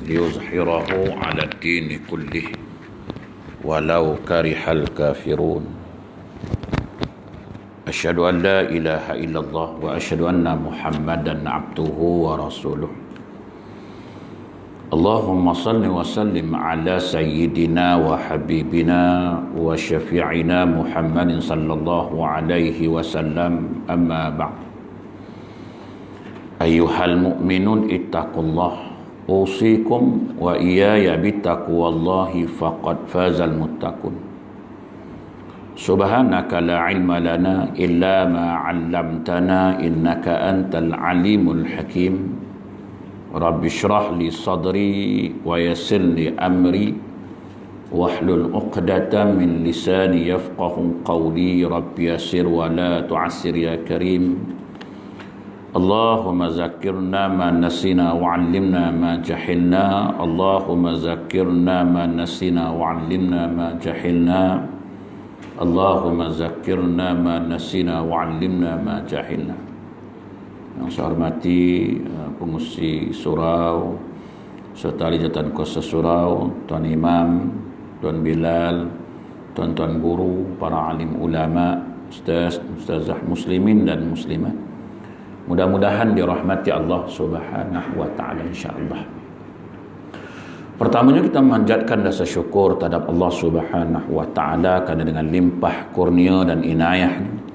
liyuzhirahu 'ala ad-din kullih walau karihal kafirun. Asyhadu an la ilaha illallah wa asyhadu anna Muhammadan abduhu wa rasuluh. Allahumma salli wa sallim ala sayyidina wa habibina wa syafi'ina Muhammadin sallallahu alaihi wasallam, amma ba'd. Ayyuhal mu'minun ittaqullah, usikum wa iyaya bittaqwallahi faqad fazal muttaqun. Subhanaka la ilma lana illa ma 'allamtana innaka antal alimul hakim. Rabbi shrah li sadri wa yassir li amri wahlul 'uqdatam min lisani yafqahu qawli. Rabbi yassir wa la tu'assir ya karim. Allahumma zakirna ma nasina wa 'allimna ma jahilna. Allahumma zakirna ma nasina wa 'allimna ma jahilna. Allahumma zakirna ma nasina wa 'allimna ma jahilna. Yang saya hormati pengurusi surau serta Lijatan Kuasa Surau, Tuan Imam, Tuan Bilal, tuan-tuan guru, para alim ulama, ustaz, ustazah muslimin dan muslimat. Mudah-mudahan dirahmati Allah Subhanahu wa taala insyaallah. Pertamanya kita memanjatkan rasa syukur terhadap Allah Subhanahu wa taala kerana dengan limpah kurnia dan inayahnya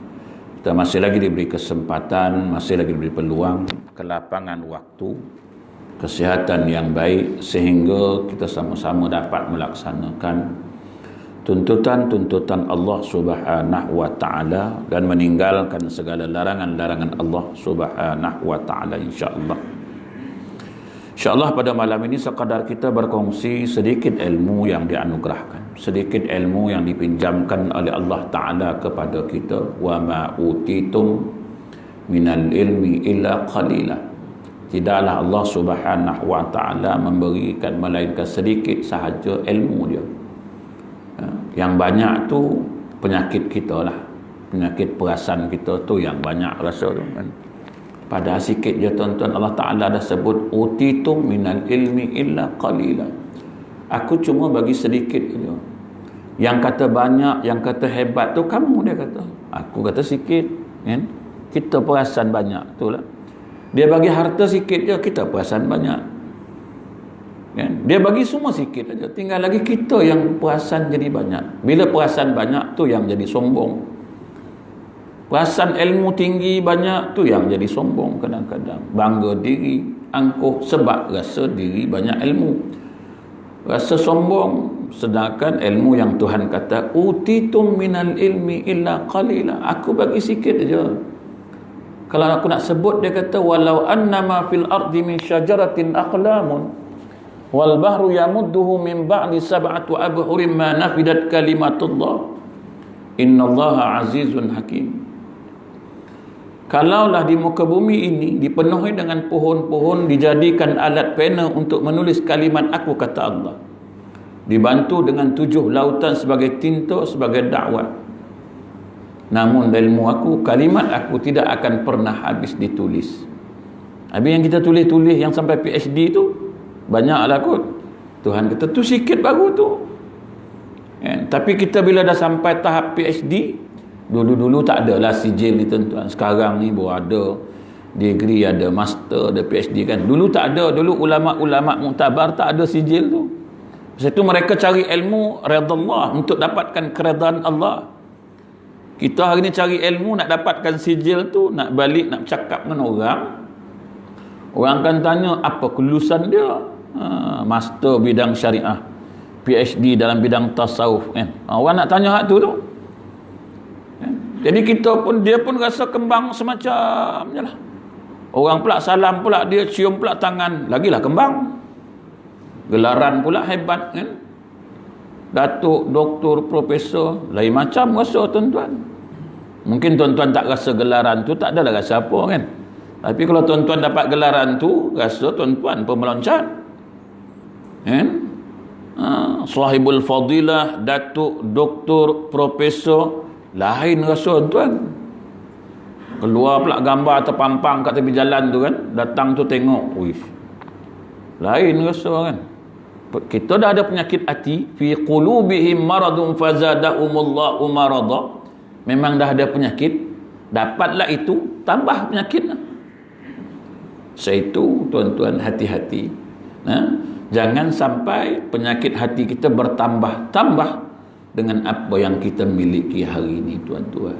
kita masih lagi diberi kesempatan, masih lagi diberi peluang, kelapangan waktu, kesihatan yang baik sehingga kita sama-sama dapat melaksanakan tuntutan-tuntutan Allah Subhanahu wa taala dan meninggalkan segala larangan-larangan Allah Subhanahu wa taala insya-Allah. InsyaAllah pada malam ini sekadar kita berkongsi sedikit ilmu yang dianugerahkan, sedikit ilmu yang dipinjamkan oleh Allah Ta'ala kepada kita. Wa ma utitum minal ilmi illa qalila. Tidaklah Allah Subhanahu wa Ta'ala memberikan melainkan sedikit sahaja ilmu dia. Yang banyak tu penyakit kita lah, penyakit perasan kita tu yang banyak rasa tu kan. Padahal sikit je tuan-tuan, Allah Ta'ala dah sebut utitum minal ilmi illa qalila. Aku cuma bagi sedikit je. Yang kata banyak, yang kata hebat tu kamu, dia kata. Aku kata sikit kan? Kita perasan banyak tu lah. Dia bagi harta sikit je, kita perasan banyak kan? Dia bagi semua sikit aja, tinggal lagi kita yang perasan jadi banyak. Bila perasan banyak tu yang jadi sombong. Perasan ilmu tinggi banyak tu yang jadi sombong kadang-kadang. Bangga diri, angkuh sebab rasa diri banyak ilmu. Rasa sombong sedangkan ilmu yang Tuhan kata utitum minal ilmi illa qalila. Aku bagi sikit aja. Kalau aku nak sebut dia kata walau annama fil ardi min syajaratin aqlamun wal bahru yamudduhu min ba'di sab'ati abhurin ma nafidat kalimatullah innallaha azizun hakim. Kalaulah di muka bumi ini dipenuhi dengan pohon-pohon, dijadikan alat pena untuk menulis kalimat aku, kata Allah, dibantu dengan 7 lautan sebagai tinta, sebagai dakwah, namun ilmu aku, kalimat aku tidak akan pernah habis ditulis. Habis yang kita tulis-tulis yang sampai PhD tu banyaklah kot. Tuhan kata tu sikit baru tu tapi kita bila dah sampai tahap PhD, dulu-dulu tak adalah sijil ni tuan-tuan. Sekarang ni baru ada degree, ada master, ada PhD kan. Dulu tak ada. Dulu ulama-ulama muktabar tak ada sijil tu. Sebab itu mereka cari ilmu redallah, untuk dapatkan keredaan Allah. Kita hari ni cari ilmu nak dapatkan sijil tu, nak balik nak cakap dengan orang. Orang akan tanya apa kelulusan dia. Master bidang syariah, PhD dalam bidang tasawuf kan. Orang nak tanya hak tu tu. Jadi kita pun, dia pun rasa kembang semacam je lah. Orang pula salam pula, dia cium pula tangan, lagilah kembang. Gelaran pula hebat kan. Datuk, doktor, profesor, lain macam rasa tuan-tuan. Mungkin tuan-tuan tak rasa gelaran tu, tak adalah rasa apa kan. Tapi kalau tuan-tuan dapat gelaran tu, rasa tuan-tuan pun meloncat kan. Sahibul fadilah, datuk, doktor, profesor, lain rasa tuan. Keluar pula gambar terpampang kat tepi jalan tu kan. Datang tu tengok. Uish. Lain rasa kan. Kita dah ada penyakit hati. Fi qulubihim maradun fazadahumullahu marada. Memang dah ada penyakit. Dapatlah itu. Tambah penyakit. Seitu tuan-tuan hati-hati. Jangan sampai penyakit hati kita bertambah-tambah dengan apa yang kita miliki hari ini tuan-tuan.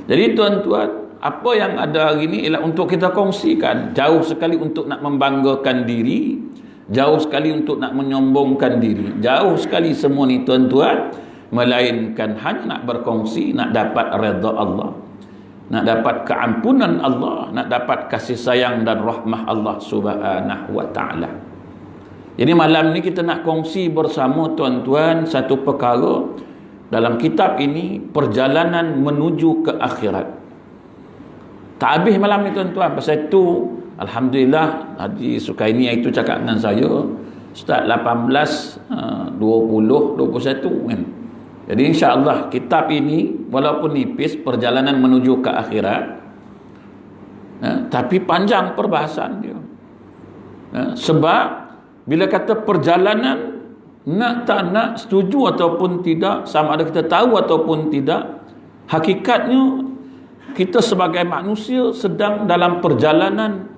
Jadi tuan-tuan, apa yang ada hari ini ialah untuk kita kongsikan. Jauh sekali untuk nak membanggakan diri, jauh sekali untuk nak menyombongkan diri, jauh sekali semua ni tuan-tuan, melainkan hanya nak berkongsi, nak dapat redha Allah, nak dapat keampunan Allah, nak dapat kasih sayang dan rahmah Allah Subhanahu wa ta'ala. Jadi malam ni kita nak kongsi bersama tuan-tuan satu perkara dalam kitab ini, perjalanan menuju ke akhirat. Tak habis malam ni tuan-tuan. Pasal itu alhamdulillah Haji Sukaini itu cakap dengan saya, Ustaz 18, 20, 21 kan. Jadi insya-Allah kitab ini walaupun nipis, perjalanan menuju ke akhirat, tapi panjang perbahasan dia. Sebab bila kata perjalanan, nak tak nak, setuju ataupun tidak, sama ada kita tahu ataupun tidak, hakikatnya kita sebagai manusia sedang dalam perjalanan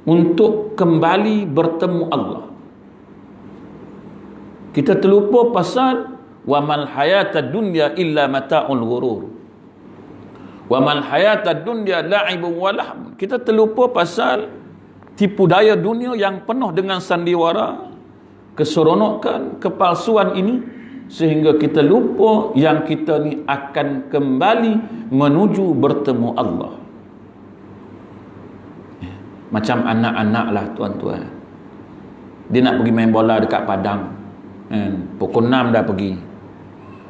untuk kembali bertemu Allah. Kita terlupa pasal wa mal hayatad dunya illa mata'ul ghurur. Wa mal hayatad dunya la'ibun wa lahm. Kita terlupa pasal tipu daya dunia yang penuh dengan sandiwara, keseronokan, kepalsuan ini, sehingga kita lupa yang kita ni akan kembali menuju bertemu Allah. Macam anak-anak lah tuan-tuan, dia nak pergi main bola dekat padang, pukul 6 dah pergi,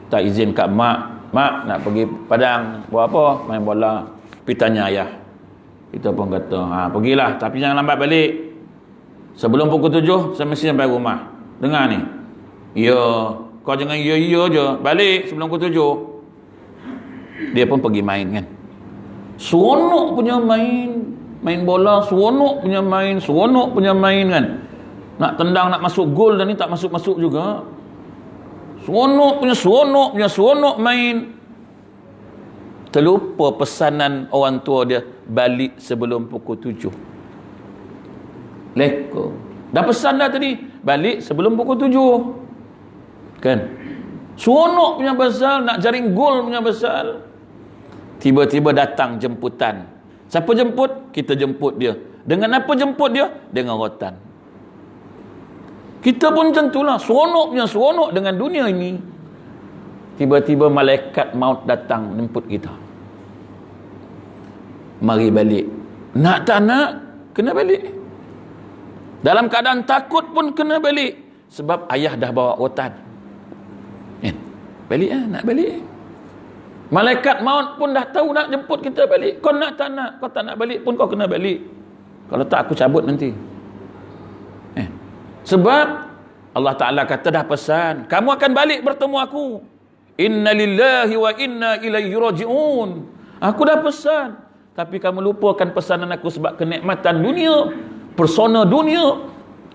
tak izin kat mak nak pergi padang buat apa, main bola. Pergi tanya ayah, kita pun kata pergilah, tapi jangan lambat balik, sebelum pukul 7 saya mesti sampai rumah. Dengar ni, ya, kau jangan ya je, balik sebelum pukul 7. Dia pun pergi main kan, seronok punya main bola, seronok punya main kan. Nak tendang, nak masuk gol, dan ni tak masuk-masuk juga. Seronok main. Terlupa pesanan orang tua dia, balik sebelum pukul 7. Leko. Dah pesan dah tadi, balik sebelum pukul 7. Kan? Seronok punya pasal, nak jaring gol punya pasal. Tiba-tiba datang jemputan. Siapa jemput? Kita jemput dia. Dengan apa jemput dia? Dengan rotan. Kita pun macam itulah, seronok dengan dunia ini. Tiba-tiba malaikat maut datang jemput kita. Mari balik. Nak tak nak, kena balik. Dalam keadaan takut pun kena balik. Sebab ayah dah bawa rotan. Balik nak balik. Malaikat maut pun dah tahu nak jemput kita balik. Kau nak tak nak, kau tak nak balik pun kau kena balik. Kalau tak aku cabut nanti. Sebab Allah Ta'ala kata dah pesan, kamu akan balik bertemu aku. Inna lillahi wa inna ilaihi raji'un. Aku dah pesan, tapi kamu lupakan pesanan aku sebab kenikmatan dunia, persona dunia,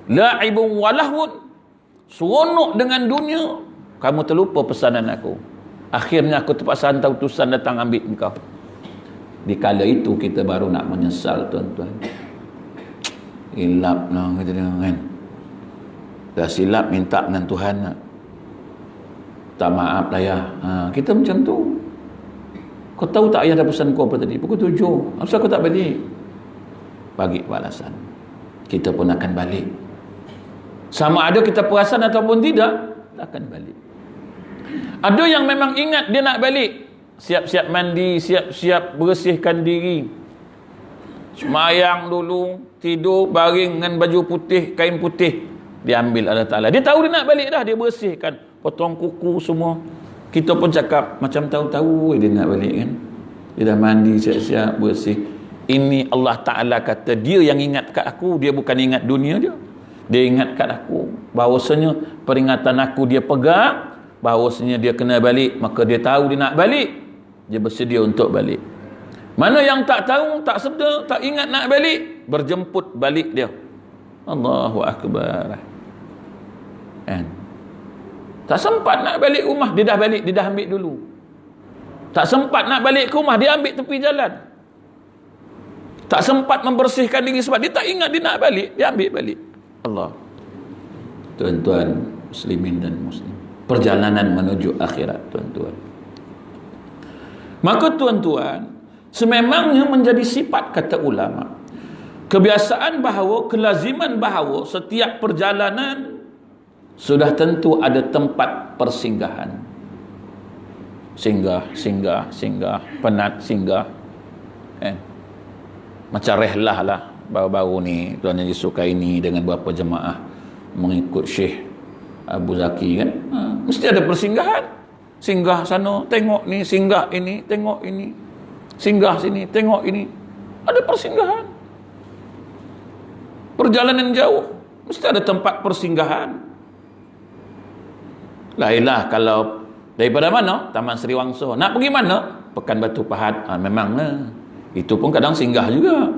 la'ibun walahun, seronok dengan dunia. Kamu terlupa pesanan aku. Akhirnya aku terpaksa hantar utusan datang ambil engkau. Di kala itu kita baru nak menyesal tuan-tuan. Hilap lah kita kan. Dah silap minta dengan Tuhan. Tak maaf lah ya. Kita macam tu. Kau tahu tak ayah dah pesan kau apa tadi? Pukul 7. Kenapa kau tak balik? Bagi balasan. Kita pun akan balik. Sama ada kita perasan ataupun tidak, kita akan balik. Ada yang memang ingat dia nak balik, siap-siap mandi, siap-siap bersihkan diri, semayang dulu, tidur baring dengan baju putih, kain putih, dia ambil Allah Ta'ala. Dia tahu dia nak balik dah, dia bersihkan, potong kuku semua. Kita pun cakap macam tahu-tahu dia nak balik kan. Dia dah mandi, siap-siap bersih. Ini Allah Ta'ala kata dia yang ingat kat aku, dia bukan ingat dunia dia. Dia ingat kat aku bahawasanya peringatan aku dia pegang, bahawasanya dia kena balik, maka dia tahu dia nak balik, dia bersedia untuk balik. Mana yang tak tahu, tak sedar, tak ingat nak balik, berjemput balik dia. Allahu Akbar. Kan? Tak sempat nak balik rumah, dia dah balik, dia dah ambil dulu. Tak sempat nak balik ke rumah, dia ambil tepi jalan. Tak sempat membersihkan diri sebab dia tak ingat dia nak balik, dia ambil balik. Allah. Tuan-tuan muslimin dan muslim, perjalanan menuju akhirat, tuan-tuan. Maka tuan-tuan, sememangnya menjadi sifat, kata ulama, kebiasaan bahawa, kelaziman bahawa setiap perjalanan sudah tentu ada tempat persinggahan. Singgah, penat singgah. Macam rehlah lah baru-baru ni tuan yang disukai ini dengan beberapa jemaah mengikut Syekh Abu Zaki kan. Mesti ada persinggahan. Singgah sana, tengok ni, singgah ini, tengok ini. Singgah sini, tengok ini. Ada persinggahan. Perjalanan jauh mesti ada tempat persinggahan. Lainlah kalau daripada mana? Taman Seri Wangsa. Nak pergi mana? Pekan Batu Pahat. Memanglah. Itu pun kadang singgah juga.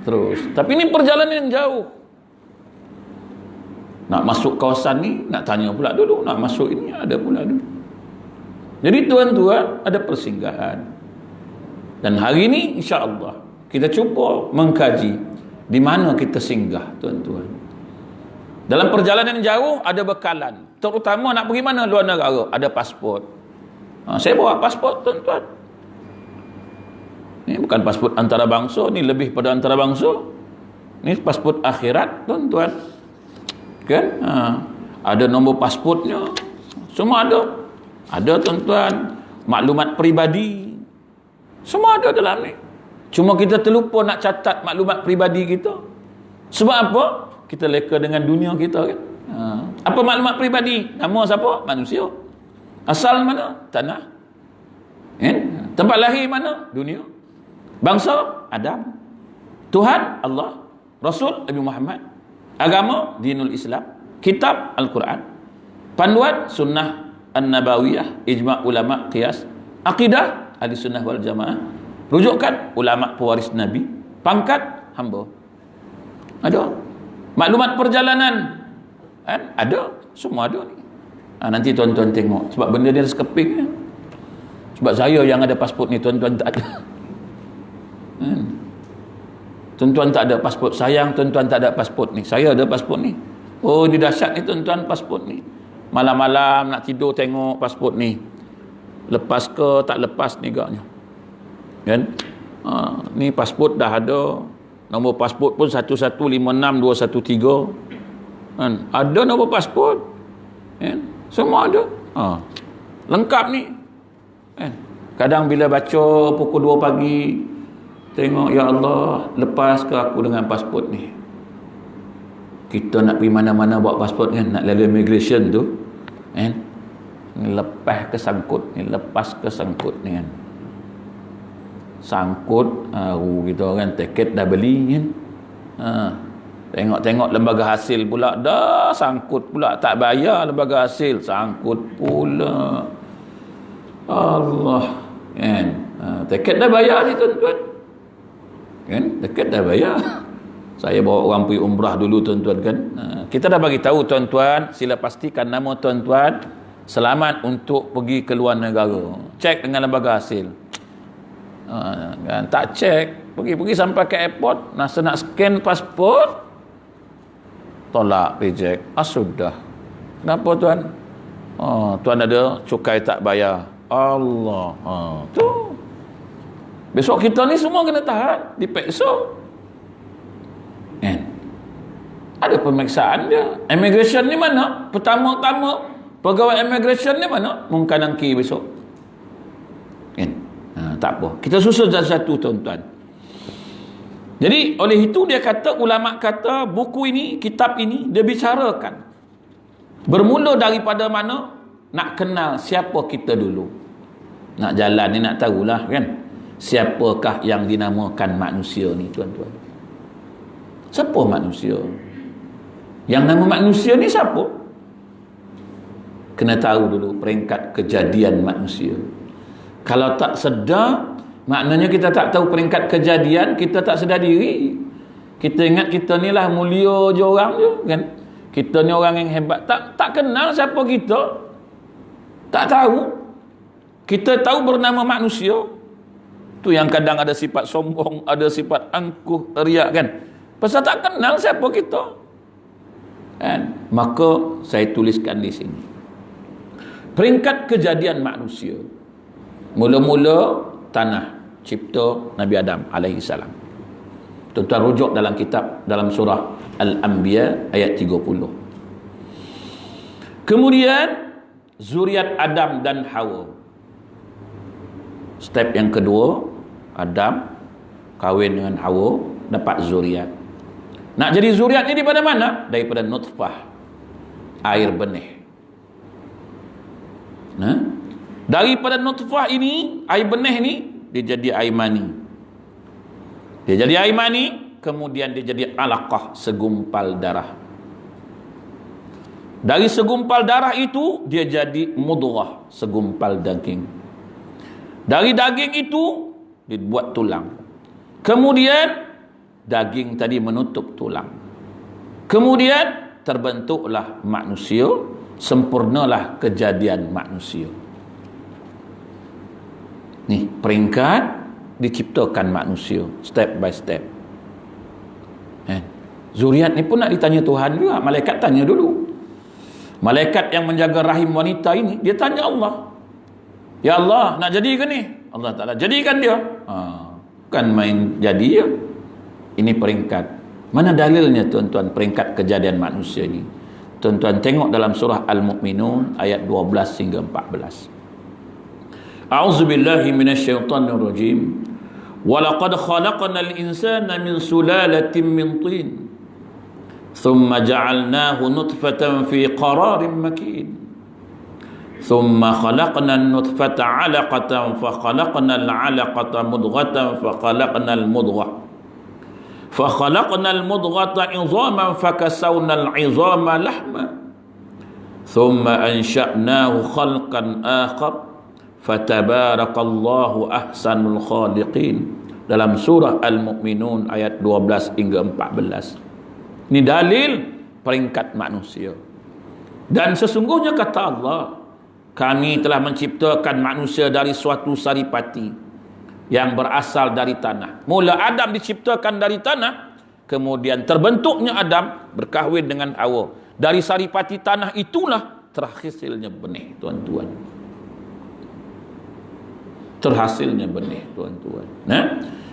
Terus. Tapi ini perjalanan yang jauh. Nak masuk kawasan ni, nak tanya pula dulu. Nak masuk ini, ada pula dulu. Jadi tuan-tuan, ada persinggahan. Dan hari ini, insya-Allah, kita cuba mengkaji di mana kita singgah, tuan-tuan. Dalam perjalanan jauh, ada bekalan. Terutama nak pergi mana? Luar negara. Ada pasport. Saya bawa pasport, tuan-tuan. Ini bukan pasport antarabangsa, ni lebih pada antarabangsa. Ini pasport akhirat, tuan-tuan. Kan? Ada nombor pasportnya. Semua ada. Ada, tuan-tuan. Maklumat peribadi. Semua ada dalam ni. Cuma kita terlupa nak catat maklumat peribadi kita. Sebab apa? Kita leka dengan dunia kita kan. Apa maklumat peribadi? Nama siapa? Manusia. Asal mana? Tanah. Tempat lahir mana? Dunia. Bangsa? Adam. Tuhan? Allah. Rasul? Nabi Muhammad. Agama? Dinul Islam. Kitab? Al-Quran. Panduan? Sunnah An-Nabawiyah. Ijma' ulama' qiyas. Akidah? Ahli sunnah wal jamaah. Rujukan? Ulama' pewaris Nabi. Pangkat? Hamba. Ada. Maklumat perjalanan? Ada. Semua ada ni. Nanti tuan-tuan tengok. Sebab benda dia sekeping. Sebab saya yang ada pasport ni, tuan-tuan tak ada. Tuan-tuan tak ada pasport. Sayang tuan-tuan tak ada pasport ni. Saya ada pasport ni. Oh, ni dahsyat ni tuan-tuan pasport ni. Malam-malam nak tidur tengok pasport ni. Lepas ke tak lepas ni agaknya. Kan? Ni pasport dah ada. Nombor pasport pun 1156213. Kan? Ada nombor pasport. Kan? Semua ada. Lengkap ni. Kan? Kadang bila baca pukul 2 pagi, tengok, ya Allah, lepas ke aku dengan pasport ni. Kita nak pergi mana-mana bawa pasport kan, nak lalu immigration tu kan, lepas ke sangkut ni, lepas ke sangkut ni kan, sangkut kita kan, tiket dah beli kan, tengok-tengok lembaga hasil pula dah sangkut pula, tak bayar lembaga hasil, sangkut pula. Allah kan, tiket dah bayar ni tuan-tuan kan, tiket dah bayar. Saya bawa orang pergi umrah dulu tuan-tuan kan. Kita dah bagi tahu tuan-tuan, sila pastikan nama tuan-tuan selamat untuk pergi ke luar negara. Cek dengan lembaga hasil. Kan, tak cek, pergi sampai ke airport, nak scan pasport, tolak, reject. Sudah. Kenapa tuan? Tuan ada cukai tak bayar. Allah. Tu. Besok kita ni semua kena tahan, dipeksa. Ada pemeriksaan dia. Immigration ni mana? Pertama-tama pegawai immigration ni mana? Mungkanangki besok. Tak apa. Kita susun satu-satu tuan-tuan. Jadi oleh itu dia kata, ulama kata buku ini, kitab ini dia bicarakan bermula daripada mana? Nak kenal siapa kita dulu. Nak jalan ni nak tahulah kan, siapakah yang dinamakan manusia ni tuan-tuan. Siapa manusia? Yang nama manusia ni siapa? Kena tahu dulu peringkat kejadian manusia. Kalau tak sedar, Maknanya kita tak tahu peringkat kejadian, kita tak sedar diri. Kita ingat kita ni lah mulia je orang je kan. Kita ni orang yang hebat. Tak kenal siapa kita. Tak tahu. Kita tahu bernama manusia. Tu yang kadang ada sifat sombong, ada sifat angkuh, riak kan. Pasal tak kenal siapa kita. Kan? Maka saya tuliskan di sini. Peringkat kejadian manusia. Mula-mula tanah cipta Nabi Adam alaihi salam. Tuan-tuan rujuk dalam kitab, dalam surah Al-Anbiya ayat 30. Kemudian zuriat Adam dan Hawa. Step yang kedua, Adam kahwin dengan Hawa, dapat zuriat. Nak jadi zuriat ni daripada mana? Daripada nutfah, air benih. Nah, daripada nutfah ini, air benih ni, dia jadi air mani. Dia jadi air mani, kemudian dia jadi alaqah, segumpal darah. Dari segumpal darah itu, dia jadi mudghah, segumpal daging. Dari daging itu, dibuat tulang. Kemudian, daging tadi menutup tulang. Kemudian, terbentuklah manusia, sempurnalah kejadian manusia. Ni, peringkat diciptakan manusia step by step. Zuriat ni pun nak ditanya Tuhan juga. Malaikat tanya dulu. Malaikat yang menjaga rahim wanita ini, dia tanya Allah, ya Allah, nak jadi ke ni? Allah Ta'ala jadikan dia. Bukan main jadi ya. Ini peringkat. Mana dalilnya tuan-tuan peringkat kejadian manusia ini? Tuan-tuan tengok dalam surah Al-Mu'minun ayat 12 hingga 14. A'udzubillahi minasyaitonirrajim. وَلَقَدْ خَلَقْنَا الْإِنسَانَ مِنْ سُلَالَةٍ مِنْ طِينٍ ثُمَّ جَعَلْنَاهُ نُطْفَةً فِي قَرَارٍ مَكِينٍ ثُمَّ خَلَقْنَا النُّطْفَةَ عَلَقَةً فَخَلَقْنَا الْعَلَقَةَ مُضْغَةً فَخَلَقْنَا الْمُضْغَةَ عِظَامًا فَكَسَوْنَا الْعِظَامَ لَحْمًا ثُمَّ أَنشَأْنَاهُ خَلْقًا آخَرَ Fatabarakallahu ahsanul khaliqin. Dalam surah Al-Mu'minun ayat 12 hingga 14. Ini dalil peringkat manusia. Dan sesungguhnya kata Allah, kami telah menciptakan manusia dari suatu saripati yang berasal dari tanah. Mula Adam diciptakan dari tanah, kemudian terbentuknya Adam berkahwin dengan Hawa. Dari saripati tanah itulah terhasilnya benih, tuan-tuan. Terhasilnya benih, tuan-tuan.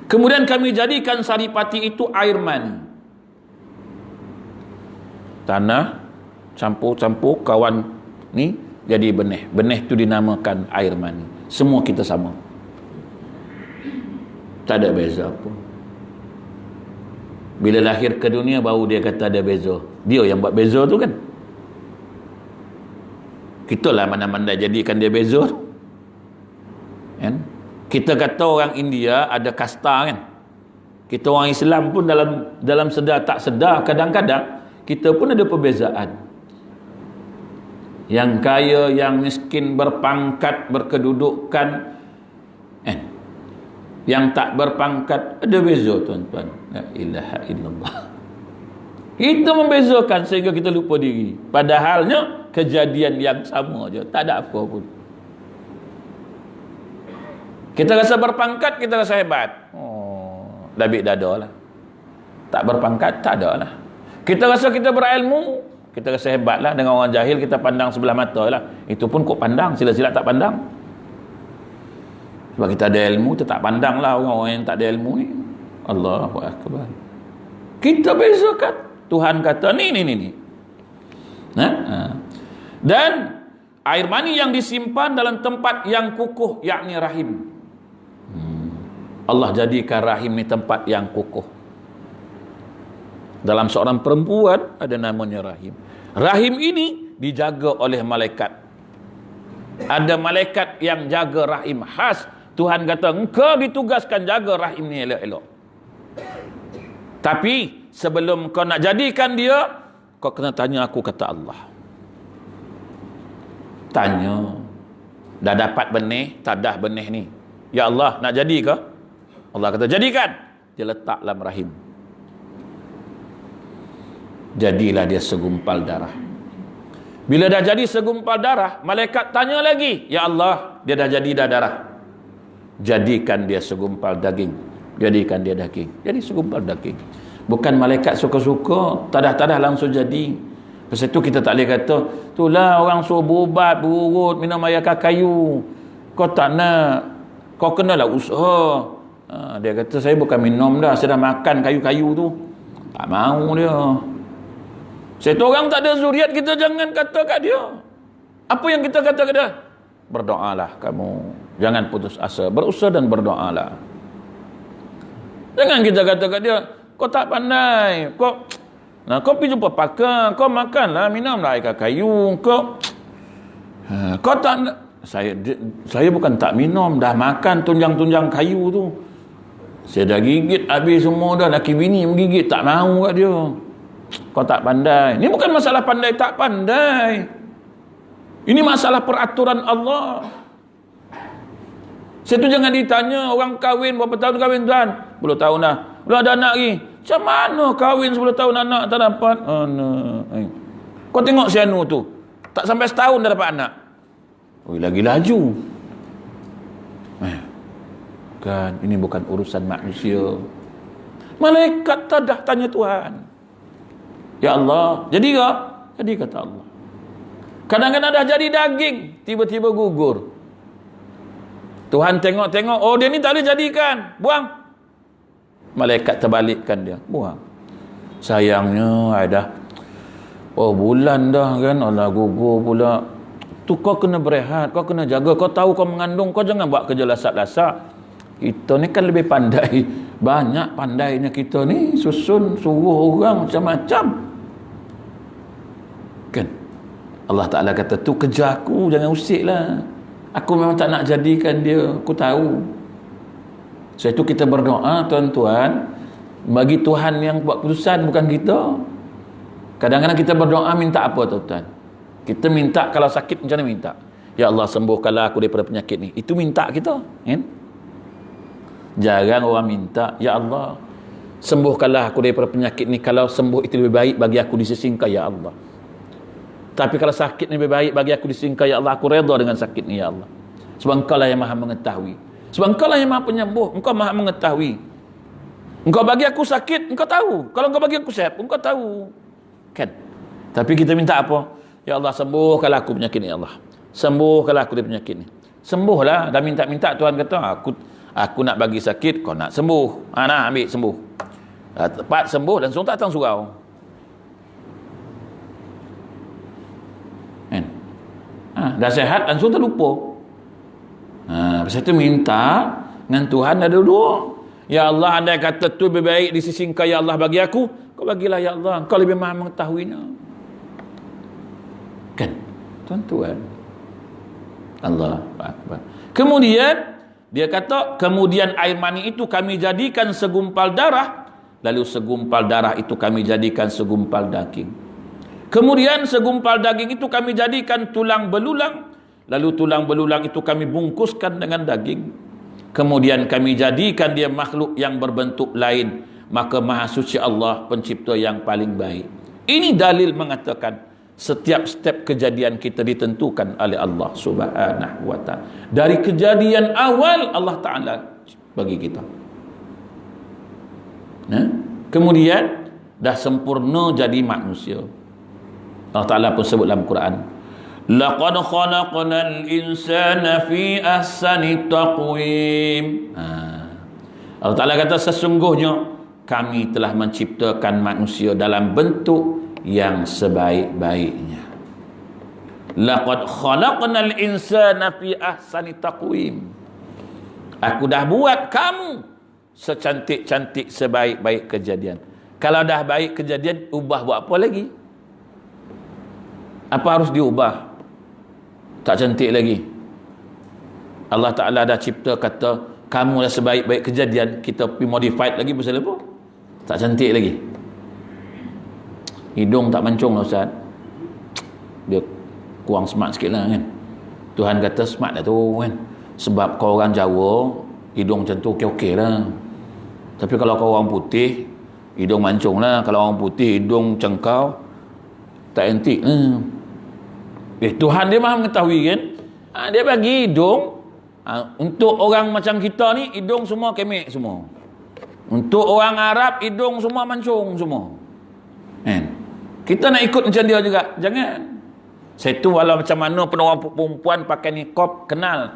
Kemudian kami jadikan saripati itu air mani. Tanah campur-campur kawan ni jadi benih. Benih itu dinamakan air mani. Semua kita sama. Tak ada beza pun. Bila lahir ke dunia baru dia kata ada beza. Dia yang buat beza tu kan. Kita lah mana-mana jadikan dia beza tu. Kan? Kita kata orang India ada kasta kan. Kita orang Islam pun dalam sedar tak sedar kadang-kadang kita pun ada perbezaan. Yang kaya, yang miskin, berpangkat, berkedudukan, yang tak berpangkat ada beza, tuan-tuan. La ilaha illallah. Kita membezakan sehingga kita lupa diri. Padahalnya kejadian yang sama je, tak ada apa pun. Kita rasa berpangkat, kita rasa hebat. Labik dada lah. Tak berpangkat, tak ada lah. Kita rasa kita berilmu, kita rasa hebat lah. Dengan orang jahil, kita pandang sebelah mata lah. Itu pun kok pandang, sila-sila tak pandang. Sebab kita ada ilmu, kita tak pandang lah orang-orang yang tak ada ilmu ni. Allahu Akbar. Kita bezakan. Tuhan kata, ni. Dan air mani yang disimpan dalam tempat yang kukuh, yakni rahim. Allah jadikan rahim ni tempat yang kukuh. Dalam seorang perempuan ada namanya rahim. Rahim ini dijaga oleh malaikat. Ada malaikat yang jaga rahim khas. Tuhan kata, engkau ditugaskan jaga rahim ni elok-elok. Tapi sebelum kau nak jadikan dia, kau kena tanya aku, kata Allah. Tanya. Dah dapat benih, tak dah benih ni? Ya Allah, nak jadi ke? Allah kata, jadikan. Dia letak dalam rahim. Jadilah dia segumpal darah. Bila dah jadi segumpal darah, malaikat tanya lagi, ya Allah, dia dah jadi dah darah. Jadikan dia segumpal daging. Jadikan dia daging. Jadi segumpal daging. Bukan malaikat suka-suka, tadah-tadah langsung jadi. Pasal itu kita tak boleh kata, itulah orang suruh berubat, berurut, minum air kayu. Kau tak nak, kau kenalah usaha. Dia kata, saya bukan minum dah, saya dah makan kayu-kayu tu. Tak mau dia. Satu orang tak ada zuriat, kita jangan kata kat dia. Apa yang kita kata kat dia? Berdoalah kamu. Jangan putus asa. Berusaha dan berdoalah. Jangan kita kata kat dia, kau tak pandai. Kau pergi jumpa pakar. Kau makanlah, minumlah air kayu. Kau tak... Saya bukan tak minum. Dah makan tunjang-tunjang kayu tu. Saya dah gigit habis semua dah. Laki bini menggigit. Tak mahu kat dia. Kau tak pandai. Ini bukan masalah pandai tak pandai. Ini masalah peraturan Allah. Situ jangan ditanya orang kahwin berapa tahun kahwin tuan? 10 tahun dah. Belum ada anak lagi. Macam mana kahwin 10 tahun anak tak dapat? Kau tengok si Anu tu. Tak sampai setahun dah dapat anak. Lagi laju. Kan ini bukan urusan manusia. Malaikat tadah tanya Tuhan. Ya Allah, jadi tak? Jadi kata Allah. Kadang-kadang dah jadi daging, tiba-tiba gugur. Tuhan tengok-tengok, oh dia ni tak boleh jadikan, buang. Malaikat terbalikkan dia, buang. Sayangnya, dah bulan dah kan, Allah gugur pula. Tu kau kena berehat, kau kena jaga, kau tahu kau mengandung, kau jangan buat kerja lasak-lasak. Kita ni kan lebih pandai, banyak pandainya kita ni, susun, suruh orang macam-macam. Kan Allah Ta'ala kata, tu kerja aku, jangan usiklah. Aku memang tak nak jadikan dia, aku tahu. Sebab itu kita berdoa, tuan-tuan, bagi Tuhan yang buat keputusan, bukan kita. Kadang-kadang kita berdoa minta apa, tuan-tuan? Kita minta, kalau sakit macam mana minta? Ya Allah, sembuhkanlah aku daripada penyakit ni. Itu minta kita, kan? Jarang orang minta, ya Allah, sembuhkanlah aku daripada penyakit ni. Kalau sembuh itu lebih baik bagi aku di sisi Engkau, ya Allah. Tapi kalau sakit ni lebih baik bagi aku di sisi Engkau, ya Allah, aku redha dengan sakit ni, ya Allah. Sebab Engkau lah yang maha mengetahui. Sebab Engkau lah yang maha penyembuh. Engkau maha mengetahui. Engkau bagi aku sakit, Engkau tahu. Kalau Engkau bagi aku sihat, Engkau tahu. Kan? Tapi kita minta apa? Ya Allah, sembuhkanlah aku penyakit ni, ya Allah. Sembuhkanlah aku dari penyakit ni. Sembuhlah. Dah minta-minta, Tuhan kata, aku nak bagi sakit, kau nak sembuh. Nah, ambil sembuh. Tepat sembuh, langsung tak datang surau. Dah sehat, langsung terlupa. Pasal itu minta dengan Tuhan ada dua. Ya Allah, andai kata tu lebih baik di sisi Engkau, ya Allah, bagi aku, Kau bagilah, ya Allah. Engkau lebih maha mengetahuinya. Kan? Tuan-tuan. Allah Akbar. Kemudian dia kata, kemudian air mani itu kami jadikan segumpal darah, lalu segumpal darah itu kami jadikan segumpal daging. Kemudian segumpal daging itu kami jadikan tulang belulang, lalu tulang belulang itu kami bungkuskan dengan daging. Kemudian kami jadikan dia makhluk yang berbentuk lain, maka maha suci Allah, pencipta yang paling baik. Ini dalil mengatakan setiap step kejadian kita ditentukan oleh Allah Subhanahu wa ta'ala. Dari kejadian awal Allah Ta'ala bagi kita. Kemudian dah sempurna jadi manusia. Allah Ta'ala pun sebut dalam Quran, laqad khalaqnal insana fi ahsani taqwim. Allah Ta'ala kata, sesungguhnya kami telah menciptakan manusia dalam bentuk yang sebaik-baiknya. Laqad khalaqnal insana fi ahsani taqwim. Aku dah buat kamu secantik-cantik, sebaik-baik kejadian. Kalau dah baik kejadian, ubah buat apa lagi? Apa harus diubah? Tak cantik lagi. Allah Ta'ala dah cipta, kata kamu dah sebaik-baik kejadian, kita pergi modified lagi pasal apa? Tak cantik lagi. Hidung tak mancung lah Ustaz. Dia kurang smart sikit lah kan. Tuhan kata smart dah tu kan. Sebab kau orang Jawa, hidung macam tu okey-okey lah. Tapi kalau kau orang putih, hidung mancung lah. Kalau orang putih, hidung cengkau, tak antik lah. Tuhan dia maha mengetahui kan. Dia bagi hidung. Untuk orang macam kita ni, hidung semua kemek semua. Untuk orang Arab, hidung semua mancung semua. Kita nak ikut macam dia juga. Jangan. Saya tu walau macam mana pun orang perempuan pakai niqab, kenal.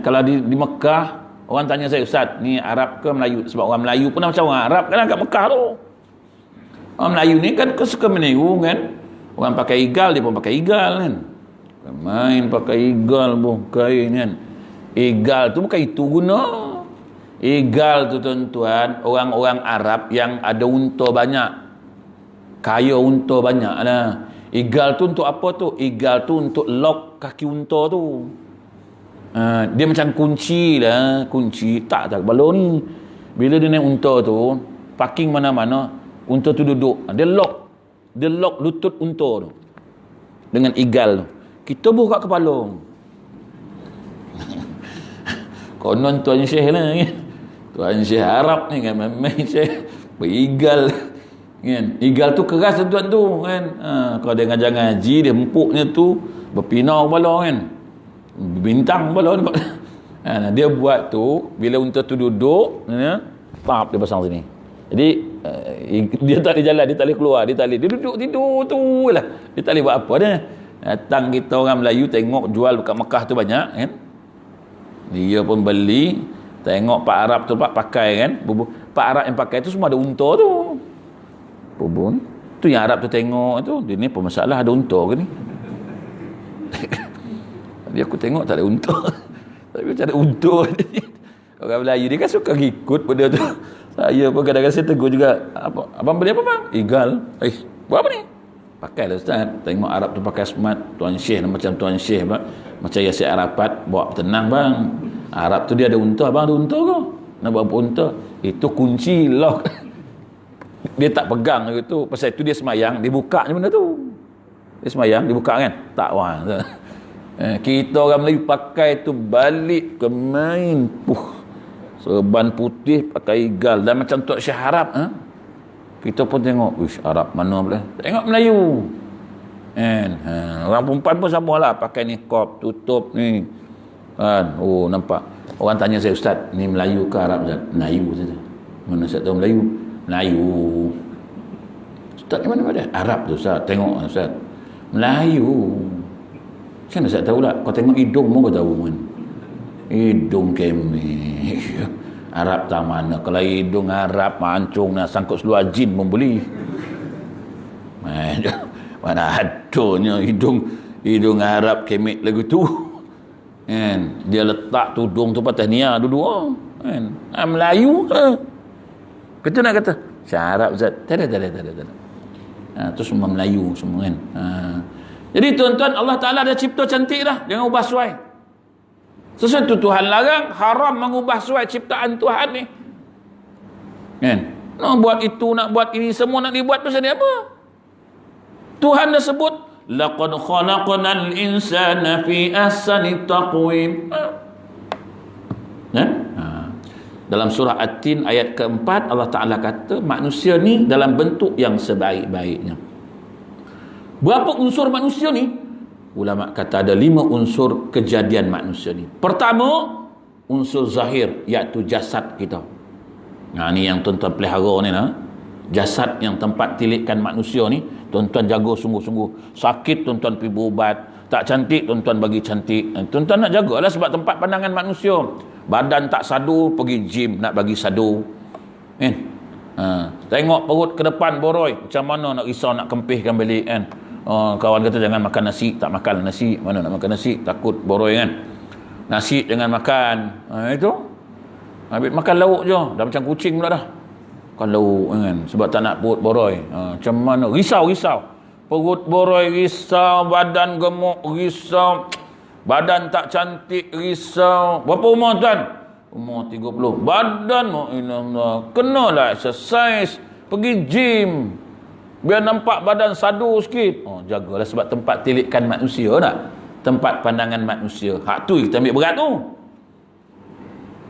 Kalau di Mekah, orang tanya saya, Ustaz, ni Arab ke Melayu? Sebab orang Melayu pun macam orang Arab kan kat Mekah tu. Orang Melayu ni kan suka meniru kan. Orang pakai igal, dia pun pakai igal kan. Main pakai igal bukan kan. Igal tu bukan itu guna. Igal tu tuan-tuan, orang-orang Arab yang ada unta banyak. Kaya unta banyak lah. Igal tu untuk apa tu? Igal tu untuk lock kaki unta tu. Dia macam kunci lah. Kunci tak balon ni. Bila dia naik unta tu, parking mana-mana, unta tu duduk. Dia lock lutut unta tu dengan igal tu. Kita buh kat kepala. Konon Tuan Syekh lah kan. Tuan Syekh Arab ni kan, main Syekh berigal kan. Igal tu keras tuan tu kan. Kalau dia ngaji dia empuknya tu berpinau kepala kan. Bintang kepala dia. Dia buat tu bila unta tu duduk, tap dia pasang sini. Jadi dia tak boleh jalan, dia tak boleh keluar, dia duduk tidur tu lah. Dia tak boleh buat apa dia. Datang kita orang Melayu tengok jual kat Mekah tu banyak kan. Dia pun beli, tengok Pak Arab tu pakai kan. Pak Arab yang pakai tu semua ada unta tu. Bubun. Tu yang Arab tu tengok tu, dia ni apa masalah ada unta ke ni? Dia aku tengok tak ada unta. Tapi macam ada unta. Orang Melayu dia kan suka ngikut benda tu. Saya pun kadang-kadang saya tegur juga. Abang beli apa bang? Igal. Buat apa ni? Pakailah Ustaz. Tengok Arab tu pakai smart. Tuan Syekh macam Tuan Syekh macam Yasir Arafat. Bawa tenang bang. Arab tu dia ada unta. Abang ada unta ke? Nak buat apa unta? Itu kunci lock. Dia tak pegang gitu. Pasal itu dia semayang. Dia buka je benda tu. Dia semayang. Dia buka kan? Tak wah. Kita orang Melayu pakai tu balik ke main. Serban putih pakai igal. Dan macam Tok Syekh Arab. Kita pun tengok, Arab mana boleh? Tengok Melayu. Orang perempuan pun sama lah. Pakai niqab, tutup ni. Oh, nampak. Orang tanya saya, Ustaz, ni Melayu ke Arab? Ustaz? Melayu saja. Mana Ustaz tahu Melayu? Melayu. Ustaz ni mana? Arab tu Ustaz. Tengok Ustaz. Melayu. Macam mana Ustaz tahu lah? Kau tengok hidung pun kau tahu kan? Hidung kemek. Arab tak mana. Kalau hidung Arab mancung nak sangkut seluar jin pun boleh. Mana adanya hidung Arab kemek lagu tu kan. Dia letak tudung tu patah nia dua-dua kan. Melayu kita nak kata Arab Ustaz. Tak ada. Tu semua Melayu semua kan. Jadi tuan-tuan, Allah Ta'ala dah cipta cantik dah. Jangan ubah suai. Sesuatu Tuhan larang, haram mengubah suai ciptaan Tuhan ni kan. Nak buat itu, nak buat ini, semua nak dibuat pasal dia apa? Tuhan dah sebut laqad khalaqnal insana fi ahsani taqwim. Dalam surah At-Tin ayat keempat, Allah Ta'ala kata manusia ni dalam bentuk yang sebaik-baiknya. Berapa unsur manusia ni? Ulama kata ada 5 unsur kejadian manusia ni. Pertama, unsur zahir, iaitu jasad kita. Ni yang tuan-tuan pelihara ni lah. Jasad yang tempat tilikkan manusia ni, tuan-tuan jaga sungguh-sungguh. Sakit tuan-tuan pergi berubat, tak cantik tuan-tuan bagi cantik. Tuan-tuan nak jagalah sebab tempat pandangan manusia. Badan tak sadu, pergi gym nak bagi sadu. Tengok perut ke depan boroi, macam mana nak risau nak kempihkan balik kan. Kawan kata jangan makan nasi, tak makan nasi. Mana nak makan nasi, takut boroi kan. Nasi jangan makan. Itu habis makan lauk je, dah macam kucing pula dah. Makan lauk kan, sebab tak nak perut boroi. Macam mana, risau perut boroi, risau badan gemuk, risau badan tak cantik, risau. Berapa umur tuan? Umur 30. Badan kenalah exercise, pergi gym biar nampak badan sadu sikit. Jagalah sebab tempat tilikkan manusia tak? tempat pandangan manusia. Hak tu kita ambil berat tu.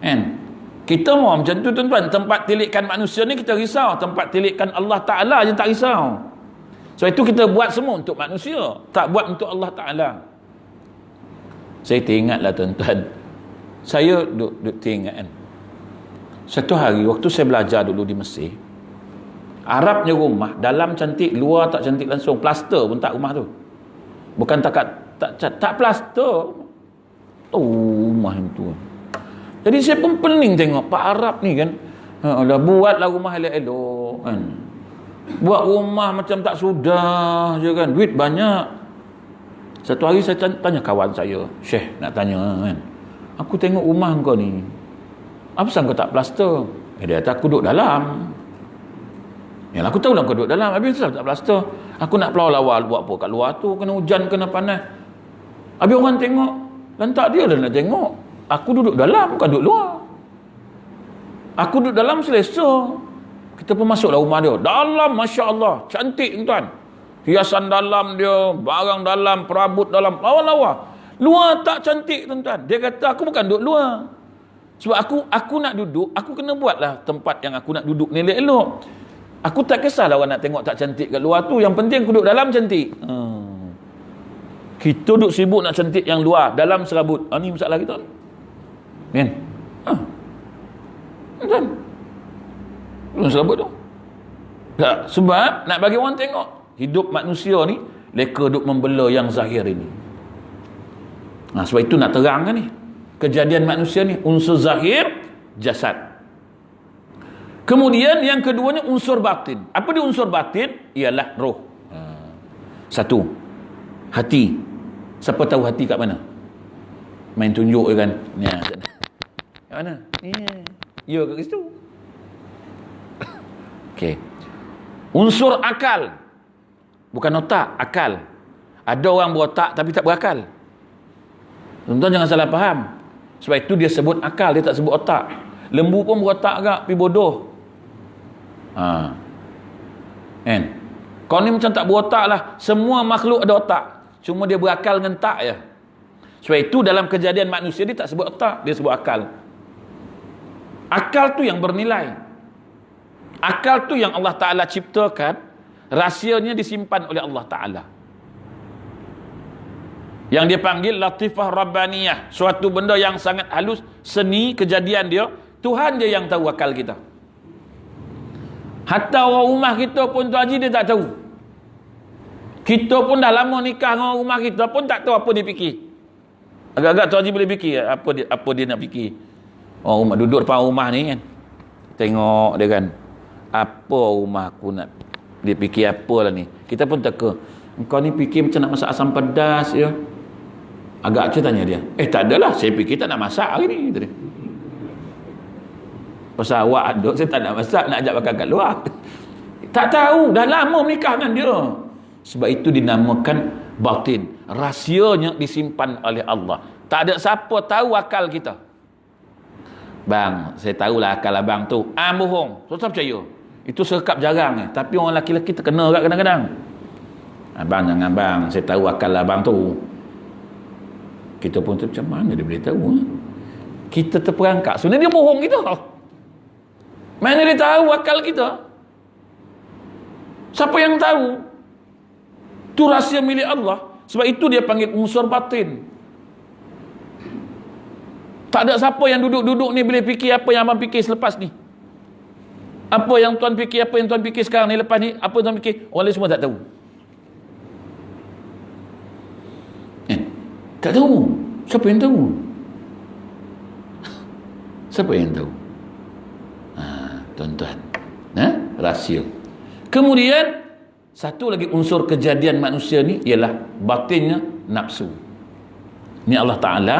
Kan? Kita mau macam tu tuan-tuan. Tempat tilikan manusia ni kita risau. Tempat tilikan Allah Ta'ala je tak risau. So itu kita buat semua untuk manusia, tak buat untuk Allah Ta'ala. Saya teringatlah tuan-tuan, saya duk teringat kan, satu hari waktu saya belajar dulu di Mesir, Arabnya rumah, dalam cantik, luar tak cantik langsung, plaster pun tak rumah tu. Bukan tak plaster. Oh, rumah itu. Jadi saya pun pening tengok Pak Arab ni kan, buatlah rumah elok-elok kan. Buat rumah macam tak sudah je kan, duit banyak. Satu hari saya tanya kawan saya, Syekh nak tanya kan, aku tengok rumah kau ni, apa pasal kau tak plaster? Dia kata aku duduk dalam. Ya aku tahu lah kau duduk dalam, habis tak plaster. Aku nak pelau lawal buat apa kat luar tu, kena hujan kena panas. Habis orang tengok, lantak dia lah nak tengok. Aku duduk dalam, bukan duduk luar. Aku duduk dalam selesa. Kita pun masuklah rumah dia. Dalam, Masya Allah, cantik tuan. Hiasan dalam dia, barang dalam, perabot dalam, lawa-lawa. Luar tak cantik tuan-tuan. Dia kata, aku bukan duduk luar. Sebab aku nak duduk, aku kena buatlah tempat yang aku nak duduk ni elok-elok. Aku tak kisahlah orang nak tengok tak cantik kat luar tu. Yang penting aku duduk dalam cantik. Kita duduk sibuk nak cantik yang luar, dalam serabut. Ni masalah kita. Kan? Kan? Serabut tu. Tak, sebab nak bagi orang tengok hidup manusia ni leka duk membela yang zahir ini. Sebab itu nak terang kan ni kejadian manusia ni, unsur zahir jasad. Kemudian yang keduanya unsur batin. Apa dia unsur batin? Ialah roh. Satu, hati. Siapa tahu hati kat mana? Main tunjuk je kan. Ni kat mana? Ni. Ya kat situ. Okey. Unsur akal. Bukan otak, akal. Ada orang berotak tapi tak berakal. Tuan-tuan jangan salah faham. Sebab itu dia sebut akal, dia tak sebut otak. Lembu pun berotak agak, tapi bodoh. Kan? Kau ni macam tak berotak lah. Semua makhluk ada otak. Cuma dia berakal dengan tak je. Sebab itu dalam kejadian manusia dia tak sebut otak, dia sebut akal. Akal tu yang bernilai. Akal tu yang Allah Ta'ala ciptakan, rahsianya disimpan oleh Allah Ta'ala. Yang dia panggil latifah rabbaniyah, suatu benda yang sangat halus, seni kejadian dia, Tuhan dia yang tahu akal kita. Hatta orang rumah kita pun tu haji dia tak tahu. Kita pun dah lama nikah dengan orang rumah kita pun tak tahu apa dia fikir. Agak-agak tu haji boleh fikir apa dia nak fikir. Orang rumah duduk depan rumah ni kan, tengok dia kan, apa rumah aku nak, dia fikir apalah ni. Kita pun teka, engkau ni fikir macam nak masak asam pedas ya. Agak je tanya dia, tak adalah, saya fikir tak nak masak hari ni. Pasal awak aduk, saya tak nak masak, nak ajak makan kat luar. Tak tahu, dah lama menikah dengan dia. Sebab itu dinamakan batin. Rahsianya disimpan oleh Allah. Tak ada siapa tahu akal kita. Bang, saya tahulah akal abang tu. Bohong. Saya percaya. Itu sekap jarang. Tapi orang lelaki-lelaki terkena kat kadang-kadang. Abang jangan bang, saya tahu akal abang tu. Kita pun tu macam mana dia boleh tahu? Kita terperangkap. Sebenarnya dia bohong kita. Mana dia tahu akal kita? Siapa yang tahu? Itu rahsia milik Allah. Sebab itu dia panggil unsur batin. Tak ada siapa yang duduk-duduk ni boleh fikir apa yang abang fikir selepas ni. Apa yang tuan fikir, apa yang tuan fikir sekarang ni, lepas ni, apa yang tuan fikir, orang lain semua tak tahu. Tak tahu. Siapa yang tahu? Siapa yang tahu? Tuan-tuan. Rahsia. Kemudian satu lagi unsur kejadian manusia ni ialah batinnya nafsu. Ni Allah Ta'ala.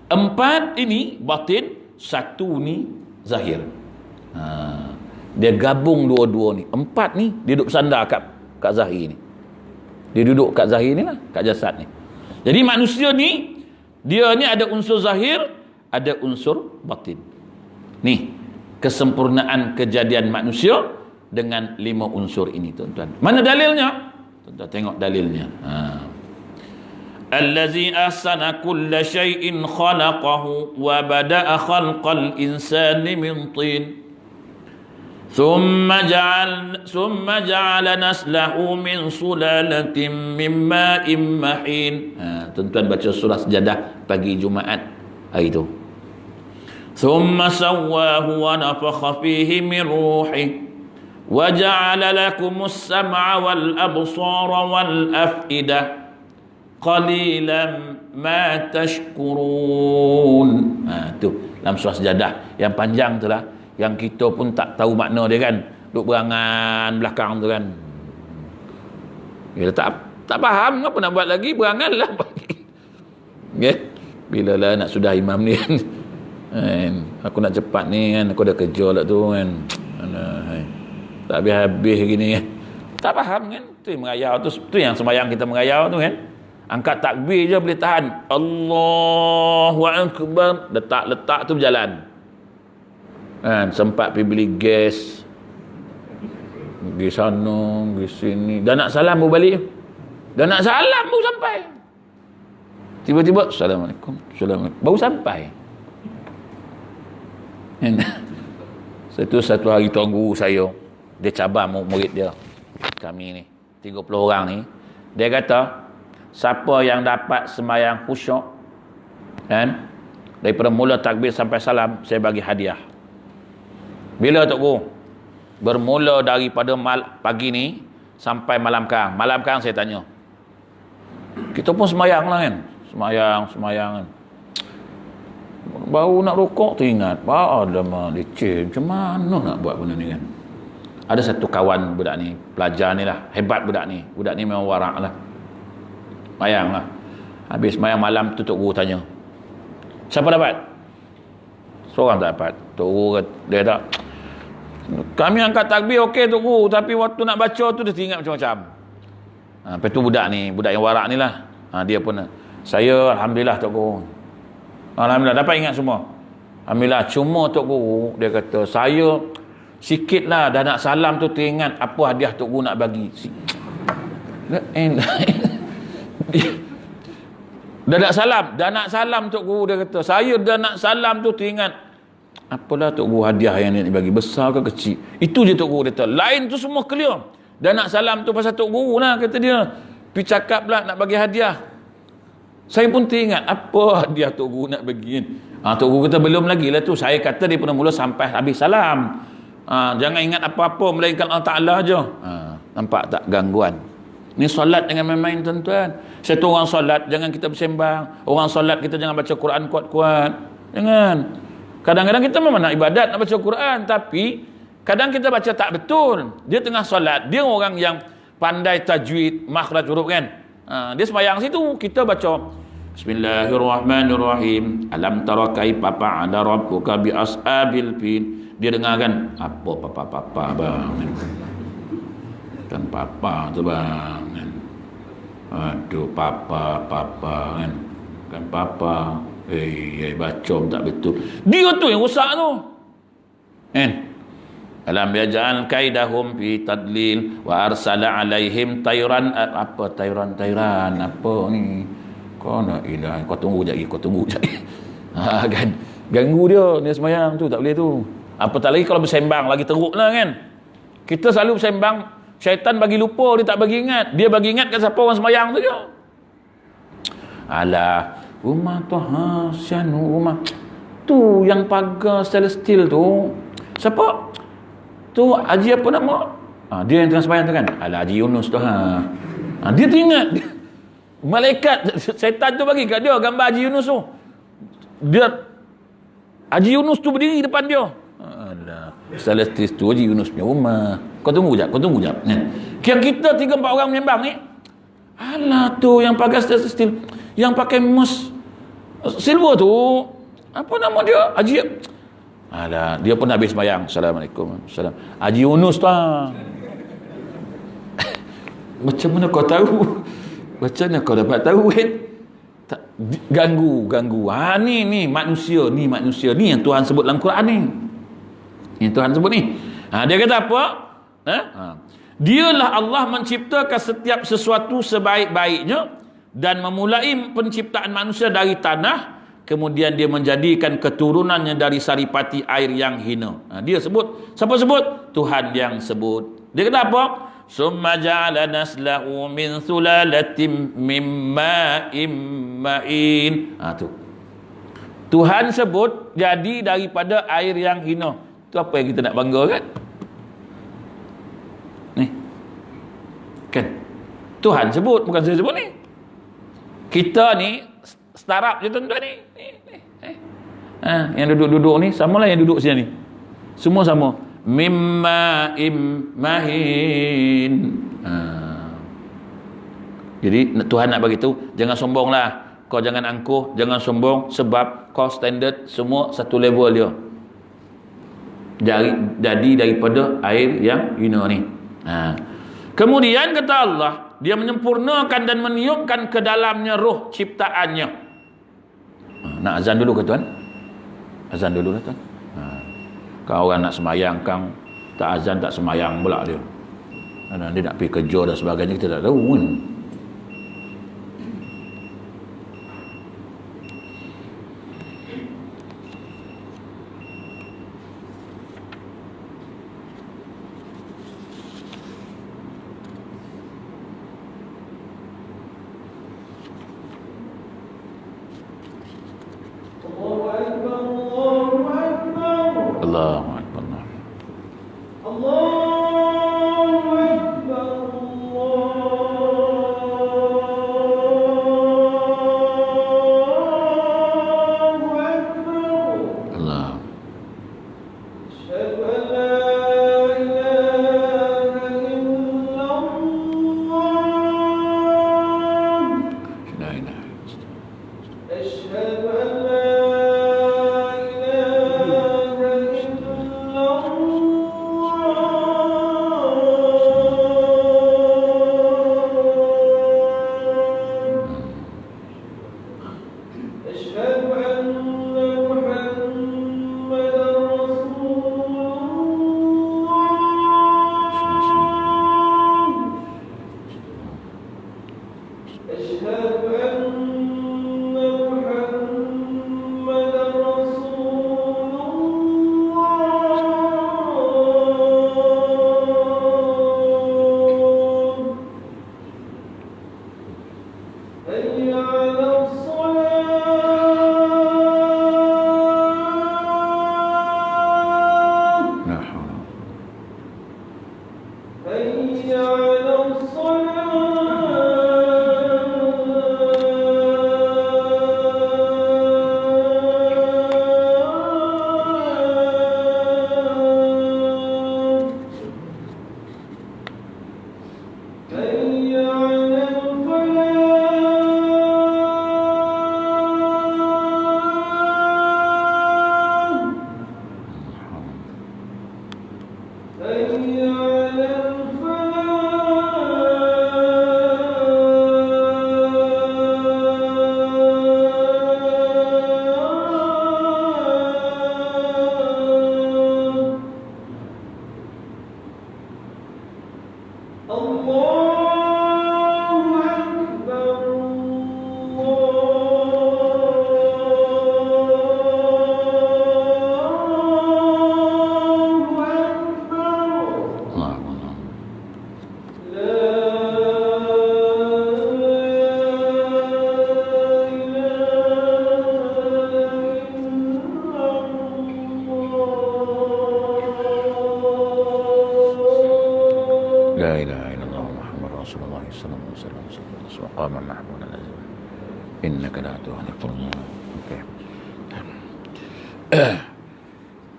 4 ini batin, 1 ni zahir. Dia gabung dua-dua ni. 4 ni dia duduk bersandar kat zahir ni. Dia duduk kat zahir ni lah, kat jasad ni. Jadi manusia ni, dia ni ada unsur zahir, ada unsur batin. Ni kesempurnaan kejadian manusia dengan 5 unsur ini tuan-tuan. Mana dalilnya? Tuan-tuan tengok dalilnya. Allazi ahsana kulla syai'in khalaqahu wa bada'a khalqal insani min tin. Thumma ja'ala naslahu min sulalatin min ma'in mahin. Tuan-tuan baca surah Sajadah pagi Jumaat hari itu. Thumma sawwahu wa nafakha fihi min ruhi wa ja'ala lakumus sam'a wal absara wal af'idah qalilan ma tashkurun. Tu dalam surah Sajadah yang panjang tu lah, yang kita pun tak tahu makna dia kan, duk berangan belakang tu kan. Kita tak faham, apa nak buat lagi, berangan lah. Okay? Bila lah nak sudah imam ni kan, aku nak cepat ni kan, aku dah kerja lah tu kan, tak habis-habis gini kan, tak faham kan. Tu yang merayau tu yang sembahyang kita merayau tu kan, angkat takbir je boleh tahan, Allahu Akbar, letak tu berjalan kan. Sempat pergi beli gas, pergi sana, pergi sini, dah nak salam baru balik, dah nak salam baru sampai, tiba-tiba Assalamualaikum, baru sampai. Satu hari tuan guru saya, dia cabar murid dia, kami ni 30 orang ni, dia kata siapa yang dapat sembahyang khusyuk kan, daripada mula takbir sampai salam, saya bagi hadiah. Bila Tok Guru? Bermula daripada pagi ni sampai malam kang. Malam kang saya tanya, kita pun sembahyang lah kan, sembahyang kan. Baru nak rukuk teringat, alamak leceh, macam mana nak buat benda ni kan. Ada satu kawan budak ni, pelajar ni lah, hebat budak ni memang warak lah, sembahyang lah. Habis sembahyang malam tu Tok Guru tanya, siapa dapat? Seorang tak dapat. Tok Guru dia tak, kami angkat takbir okey Tok Guru, tapi waktu nak baca tu dia teringat macam-macam. Lepas tu budak yang warak ni lah, dia pun, saya Alhamdulillah Tok Guru, Alhamdulillah dapat ingat semua, Alhamdulillah. Cuma Tok Guru, dia kata, saya sikit lah dah nak salam tu teringat apa hadiah Tok Guru nak bagi. Dah nak salam Tok Guru, dia kata, saya dah nak salam tu teringat, apalah Tok Guru hadiah yang nak bagi, besar ke kecil. Itu je Tok Guru kata, lain tu semua clear. Dah nak salam tu pasal Tok Guru lah, kata dia. Pergi cakap pula nak bagi hadiah, saya pun teringat apa hadiah Tok Guru nak bagi kan. Tok Guru kata belum lagi lah tu, saya kata dia pun mula sampai habis salam. Jangan ingat apa-apa melainkan Allah Ta'ala je. Nampak tak gangguan? Ni solat dengan main-main tuan-tuan. Satu orang solat, jangan kita bersembang. Orang solat kita jangan baca Quran kuat-kuat. Jangan. Kadang-kadang kita memang nak ibadat, nak baca Quran, tapi kadang kita baca tak betul. Dia tengah solat, dia orang yang pandai tajwid, makhraj huruf kan. Dia sembahyang situ, kita baca Bismillahirrahmanirrahim, alam tara kaifa fa'ala rabbuka bi ashabil fil. Dia dengar kan, apa papa bang kan, papa tu bang kan, aduh papa kan papa, baca tak betul, dia tu yang rosak tu kan. Alam yaj'al kaidahum fi tadlil wa arsala alaihim tayran, apa tayran apa ni, kau nak ilah, kau tunggu jap lagi kan, ganggu dia sembahyang tu, tak boleh tu. Apatah lagi kalau bersembang, lagi teruk lah kan. Kita selalu bersembang, syaitan bagi lupa, dia tak bagi ingat. Dia bagi ingat kat siapa orang sembahyang tu je. Alah, rumah tu rumah tu yang pagar stainless steel tu, siapa tu, Haji apa nama, dia yang tengah sembahyang tu kan, alah Haji Yunus tu dia teringat. Malaikat syaitan tu bagi kat dia gambar Haji Yunus tu, dia Haji Yunus tu berdiri depan dia. Alah, stainless steel tu Haji Yunus punya rumah. Kau tunggu jap Yang kita 3-4 orang menyembang ni, alah tu yang pakai stainless steel, yang pakai mus silver tu, apa nama dia, Haji, alah dia pun habis sembahyang, Assalamualaikum, Assalam, Haji Yunus tu. Macam mana kau tahu? Macam mana kau dapat tahu kan? Ganggu. Ni manusia ni yang Tuhan sebut dalam Quran ni. Yang Tuhan sebut ni. Dia kata apa? Dialah Allah menciptakan setiap sesuatu sebaik-baiknya dan memulai penciptaan manusia dari tanah, kemudian dia menjadikan keturunannya dari saripati air yang hina. Dia sebut, siapa sebut? Tuhan yang sebut. Dia kata apa? Summa ja'ala naslahu min sulalatin mim ma'in ma'in. Tu Tuhan sebut jadi daripada air yang hina. Tu apa yang kita nak bangga kan? Ni kan Tuhan sebut, bukan saya sebut ni. Kita ni startup je tuan-tuan ni. Yang duduk-duduk ni samalah yang duduk sini ni. Semua sama. Mimma immahin. Jadi Tuhan nak bagi tahu, jangan sombonglah. Kau jangan angkuh, jangan sombong, sebab kau standard semua satu level dia. Jadi daripada air yang hina ni. Kemudian kata Allah, dia menyempurnakan dan meniupkan ke dalamnya roh ciptaannya. Nak azan dulu ke tuan? Azan dulu lah tuan. Kau orang nak semayang kang, tak azan tak semayang pula dia. Dia nak pergi kerja dan sebagainya, kita tak tahu pun. Allahu Akbar. Allahu Akbar. Allahu Akbar. Allah. Asyhadu an la ilaha illallah. La ilaha Asyhadu an la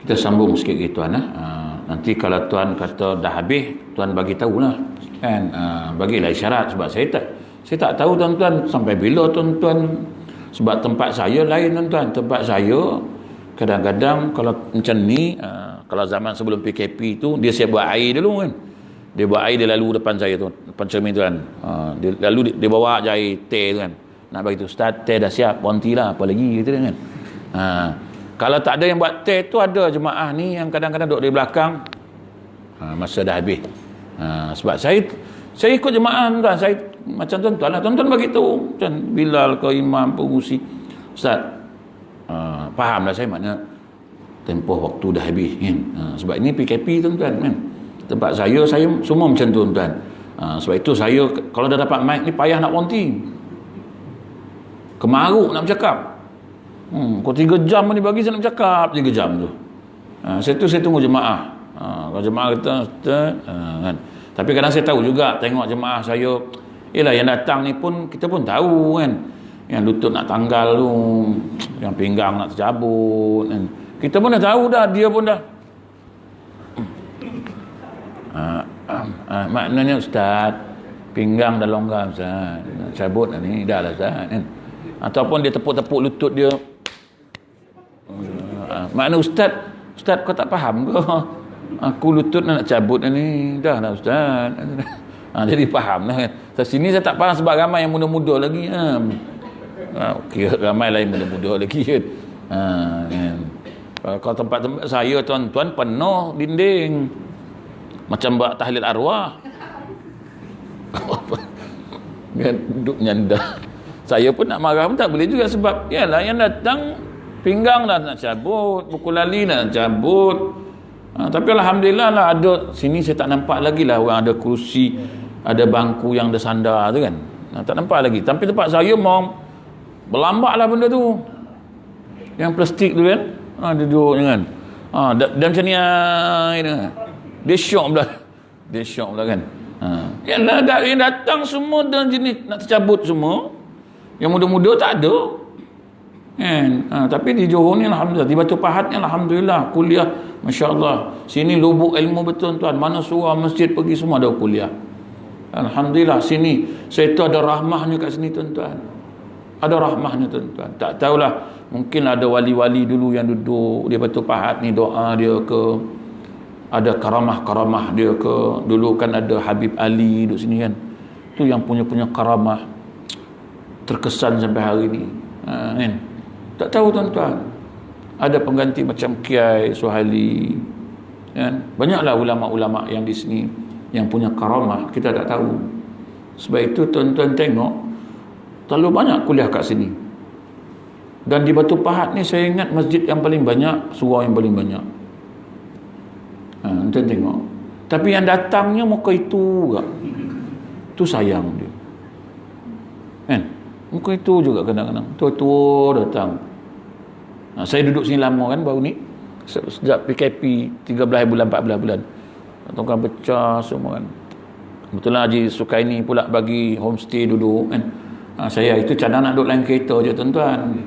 Kita sambung sikit gitu tuan. Nanti kalau tuan kata dah habis, tuan bagi tahulah kan. Bagilah isyarat, sebab saya tak tahu tuan-tuan sampai bila tuan-tuan, sebab tempat saya lain tuan-tuan. Tempat saya kadang-kadang kalau macam ni, kalau zaman sebelum PKP tu, dia siap buat air dulu kan. Dia buat air, dia lalu depan saya tu, depan cermin tuan. Dia bawa je air teh tu kan. Nak bagi tu, Ustaz teh dah siap, bonti lah apa lagi gitu kan. Kalau tak ada yang buat teh tu, ada jemaah ni yang kadang-kadang duduk di belakang, masa dah habis. Sebab Saya ikut jemaah tuan, saya macam tuan-tuan lah. Tuan-tuan bagi tahu macam Bilal ke imam pengurusi. Ustaz, faham lah saya makna tempoh waktu dah habis kan. Sebab ini PKP tuan-tuan kan. Tempat saya semua macam tu tuan. Sebab itu saya kalau dah dapat mic ni payah nak berhenti. Kemaruk nak bercakap. Kau 3 jam ni bagi saya nak bercakap 3 jam tu. Saya tunggu jemaah. Kalau jemaah kata kan. Tapi kadang saya tahu juga tengok jemaah saya, yalah yang datang ni pun kita pun tahu kan. Yang lutut nak tanggal tu, yang pinggang nak tercabut kan. Kita pun dah tahu dah, dia pun dah. Maknanya Ustaz, pinggang dah longgar Ustaz. Nak cabut ni dah lah Ustaz kan. Ataupun dia tepuk-tepuk lutut dia. Makna Ustaz kau tak faham ke? Aku lutut nak cabut ni. Dah lah Ustaz. Jadi faham lah kan. Sini saya tak faham sebab ramai yang muda-muda lagi. Okey, ramai lah yang muda-muda lagi kan. Kan. Kalau tempat-tempat saya tuan-tuan penuh dinding. Macam buat tahlil arwah. Kan duduk nyandah. Saya pun nak marah pun tak boleh juga sebab yalah yang datang pinggang dah nak cabut, buku lali nak cabut. Tapi alhamdulillah lah ada sini saya tak nampak lagi lah orang ada kerusi, ada bangku yang ada sandar tu kan. Tak nampak lagi. Tapi tempat saya mau berlambak lah benda tu. Yang plastik tu kan. Duduk kan. Dan macam ni dia syok pula kan. Yang datang semua dan jenis nak tercabut semua. Yang muda-muda tak ada kan. Tapi di Johor ni alhamdulillah, di Batu Pahat ni alhamdulillah kuliah, masya-Allah. Sini lubuk ilmu betul tuan. Mana surau masjid pergi semua ada kuliah. Alhamdulillah sini saya tahu ada rahmahnya kat sini tuan-tuan. Ada rahmahnya tuan-tuan. Tak tahulah, mungkin ada wali-wali dulu yang duduk di Batu Pahat ni doa dia ke, ada karamah-karamah dia ke. Dulu kan ada Habib Ali duduk sini kan. Tu yang punya karamah terkesan sampai hari ni. Kan? Tak tahu tuan-tuan. Ada pengganti macam Kiai Suhaili. Kan? Banyaklah ulama-ulama yang di sini yang punya karamah, kita tak tahu. Sebab itu tuan-tuan tengok terlalu banyak kuliah kat sini. Dan di Batu Pahat ni saya ingat masjid yang paling banyak, surau yang paling banyak. Tuan tengok. Tapi yang datangnya muka itu juga. Tu sayang dia. Kan? Muka itu juga kadang-kadang. Tua-tua datang. Saya duduk sini lama kan baru ni. Sejak PKP 13 bulan 14 bulan. Tongkang pecah semua kan. Kebetulan Haji Sukaini pula bagi homestay dulu kan. Saya itu cadang nak duduk lain kereta je tuan-tuan.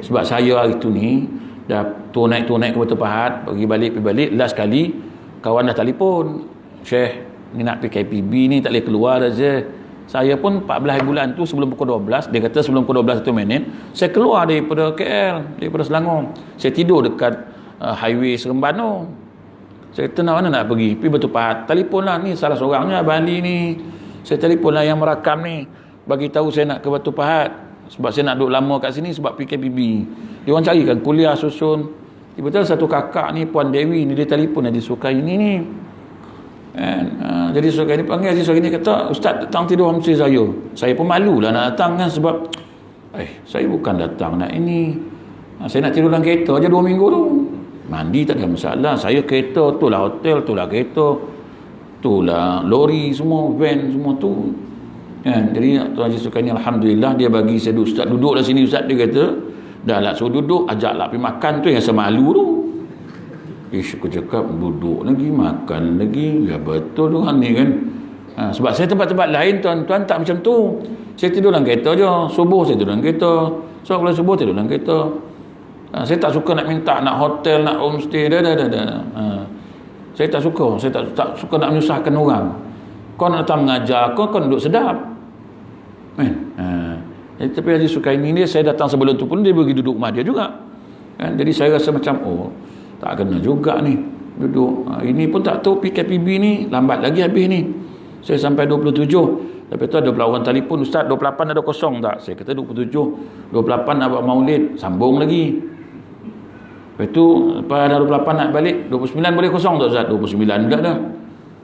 Sebab saya hari tu ni dah tur naik ke Batu Pahat, pergi balik. Last kali kawan dah telefon, Syekh ni nak PKPB ni tak boleh keluar dah je. Saya pun 14 bulan tu sebelum pukul 12, dia kata sebelum pukul 12 1 minit saya keluar daripada KL, daripada Selangor. Saya tidur dekat highway Seremban tu. Saya kata mana nak pergi Batu Pahat. Telefon lah ni salah seorangnya Bali ni. Saya telefon lah yang merakam ni, bagi tahu saya nak ke Batu Pahat sebab saya nak duduk lama kat sini sebab PKPB. Dia orang carikan kuliah susun. Tiba-tiba satu kakak ni, Puan Dewi ni, dia telefon Haji Sukaini ni. Jadi Sukaini panggil Haji Sukaini kata, Ustaz datang tidur homestay saya. Saya pun malu lah nak datang kan sebab saya bukan datang nak ini. Saya nak tidur dalam kereta aja 2 minggu tu. Mandi tak ada masalah. Saya kereta tu lah hotel, tu lah kereta, tu lah lori semua, van semua tu. Jadi Tuan Haji Sukaini alhamdulillah dia bagi saya duduk. Ustaz duduklah sini Ustaz, dia kata. Dah lah suruh duduk, ajaklah pergi makan tu yang saya malu tu. Aku cakap duduk lagi, makan lagi. Ya betul tu ni kan. Sebab saya tempat-tempat lain tuan-tuan tak macam tu. Saya tidur dalam kereta je. Subuh saya tidur dalam kereta. So kalau subuh tidur dalam kereta. Saya tak suka nak minta nak hotel, nak homestay. Dah. Saya tak suka. Saya tak suka nak menyusahkan orang. Kau nak datang mengajar, kau duduk sedap. Tapi Haji Sukaini ni saya datang sebelum tu pun dia pergi duduk rumah dia juga. Jadi saya rasa macam tak kena juga ni duduk. Ini pun tak tahu PKPB ni lambat lagi habis ni. Saya sampai 27. Lepas tu ada pula orang telefon, Ustaz 28 ada kosong tak? Saya kata 27. 28 nak buat maulid, sambung lagi. Lepas tu pada 28 nak balik, 29 boleh kosong tak Ustaz? 29 dah.